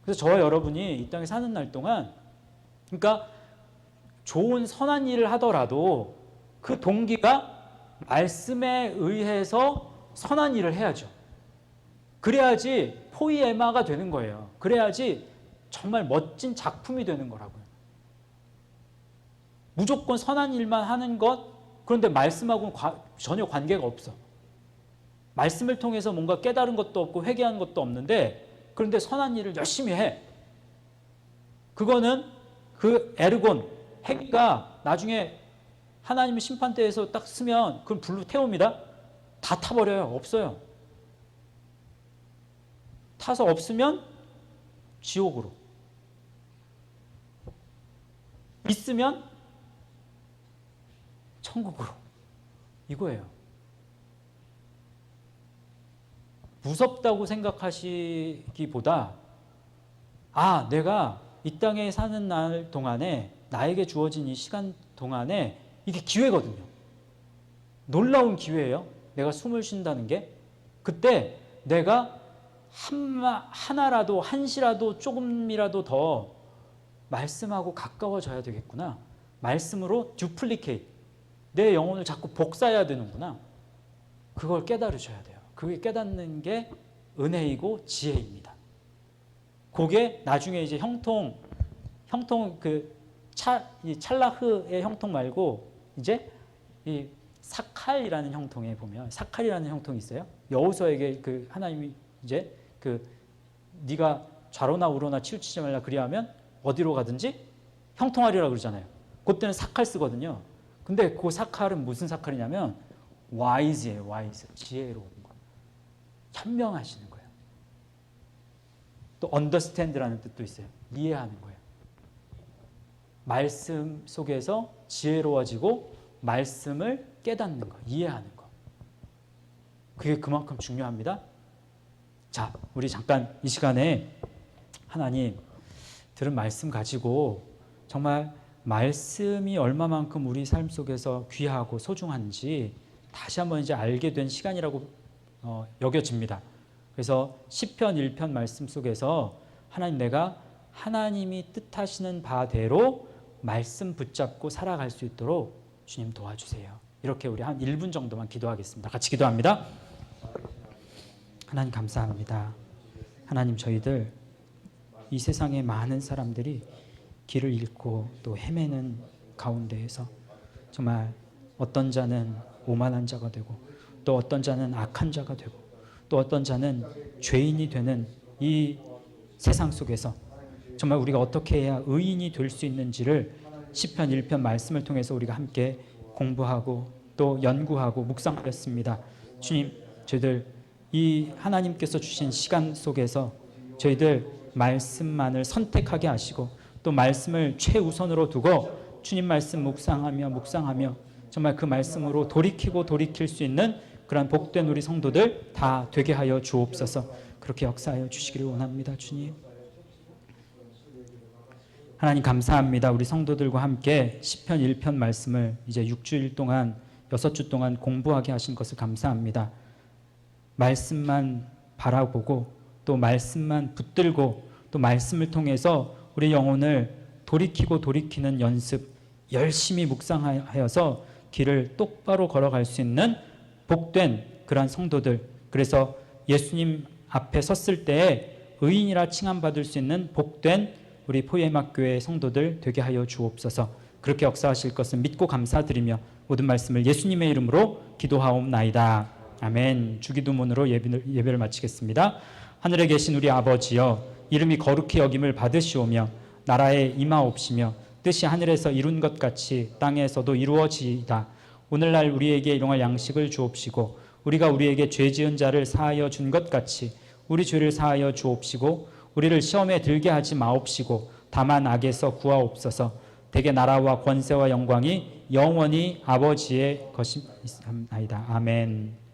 그래서 저와 여러분이 이 땅에 사는 날 동안 그러니까 좋은 선한 일을 하더라도 그 동기가 말씀에 의해서 선한 일을 해야죠. 그래야지 포이에마가 되는 거예요. 그래야지 정말 멋진 작품이 되는 거라고요. 무조건 선한 일만 하는 것, 그런데 말씀하고는 전혀 관계가 없어. 말씀을 통해서 뭔가 깨달은 것도 없고 회개하는 것도 없는데 그런데 선한 일을 열심히 해. 그거는 그 에르곤, 행위가 나중에 하나님의 심판대에서 딱 쓰면 그걸 불로 태웁니다. 다 타버려요. 없어요. 타서 없으면 지옥으로. 있으면 천국으로. 이거예요. 무섭다고 생각하시기보다 내가 이 땅에 사는 날 동안에 나에게 주어진 이 시간 동안에 이게 기회거든요. 놀라운 기회예요. 내가 숨을 쉰다는 게. 그때 내가 하나라도 한시라도 조금이라도 더 말씀하고 가까워져야 되겠구나. 말씀으로 듀플리케이트. 내 영혼을 자꾸 복사해야 되는구나. 그걸 깨달으셔야 돼요. 그게 깨닫는 게 은혜이고 지혜입니다. 그게 나중에 이제 형통 이 찰라흐의 형통 말고 이제 이 사칼이라는 형통에 보면 사칼이라는 형통이 있어요. 여호수아에게 그 하나님이 이제 네가 좌로나 우로나 치우치지 말라 그리하면 어디로 가든지 형통하리라 그러잖아요. 그때는 사칼 쓰거든요. 근데 그 사칼은 무슨 사칼이냐면 와이즈예요. 와이즈. 지혜로운 거. 현명하시는 거예요. 또 understand라는 뜻도 있어요. 이해하는 거예요. 말씀 속에서 지혜로워지고 말씀을 깨닫는 거, 이해하는 거. 그게 그만큼 중요합니다. 자, 우리 잠깐 이 시간에 하나님 들은 말씀 가지고 정말 말씀이 얼마만큼 우리 삶 속에서 귀하고 소중한지 다시 한번 이제 알게 된 시간이라고 여겨집니다. 그래서 시편 1편 말씀 속에서 하나님 내가 하나님이 뜻하시는 바대로 말씀 붙잡고 살아갈 수 있도록 주님 도와주세요. 이렇게 우리 한 1분 정도만 기도하겠습니다. 같이 기도합니다. 하나님 감사합니다. 하나님 저희들 이 세상에 많은 사람들이 길을 잃고 또 헤매는 가운데에서 정말 어떤 자는 오만한 자가 되고 또 어떤 자는 악한 자가 되고 또 어떤 자는 죄인이 되는 이 세상 속에서 정말 우리가 어떻게 해야 의인이 될 수 있는지를 시편 1편 말씀을 통해서 우리가 함께 공부하고 또 연구하고 묵상하였습니다. 주님, 저희들 이 하나님께서 주신 시간 속에서 저희들 말씀만을 선택하게 하시고 또 말씀을 최우선으로 두고 주님 말씀 묵상하며 정말 그 말씀으로 돌이킬 수 있는 그런 복된 우리 성도들 다 되게 하여 주옵소서. 그렇게 역사하여 주시기를 원합니다. 주님. 하나님 감사합니다. 우리 성도들과 함께 시편 1편 말씀을 이제 6주일 동안 6주 동안 공부하게 하신 것을 감사합니다. 말씀만 바라보고 또 말씀만 붙들고 또 말씀을 통해서 우리 영혼을 돌이키는 연습 열심히 묵상하여서 길을 똑바로 걸어갈 수 있는 복된 그러한 성도들, 그래서 예수님 앞에 섰을 때에 의인이라 칭함받을 수 있는 복된 우리 포예막교회 성도들 되게 하여 주옵소서. 그렇게 역사하실 것을 믿고 감사드리며 모든 말씀을 예수님의 이름으로 기도하옵나이다. 아멘. 주기도문으로 예배를 마치겠습니다. 하늘에 계신 우리 아버지여, 이름이 거룩히 여김을 받으시오며 나라에 임하옵시며 뜻이 하늘에서 이룬 것 같이 땅에서도 이루어지이다. 오늘날 우리에게 일용할 양식을 주옵시고 우리가 우리에게 죄 지은 자를 사하여 준 것 같이 우리 죄를 사하여 주옵시고 우리를 시험에 들게 하지 마옵시고 다만 악에서 구하옵소서. 대개 나라와 권세와 영광이 영원히 아버지의 것이옵나이다. 아멘.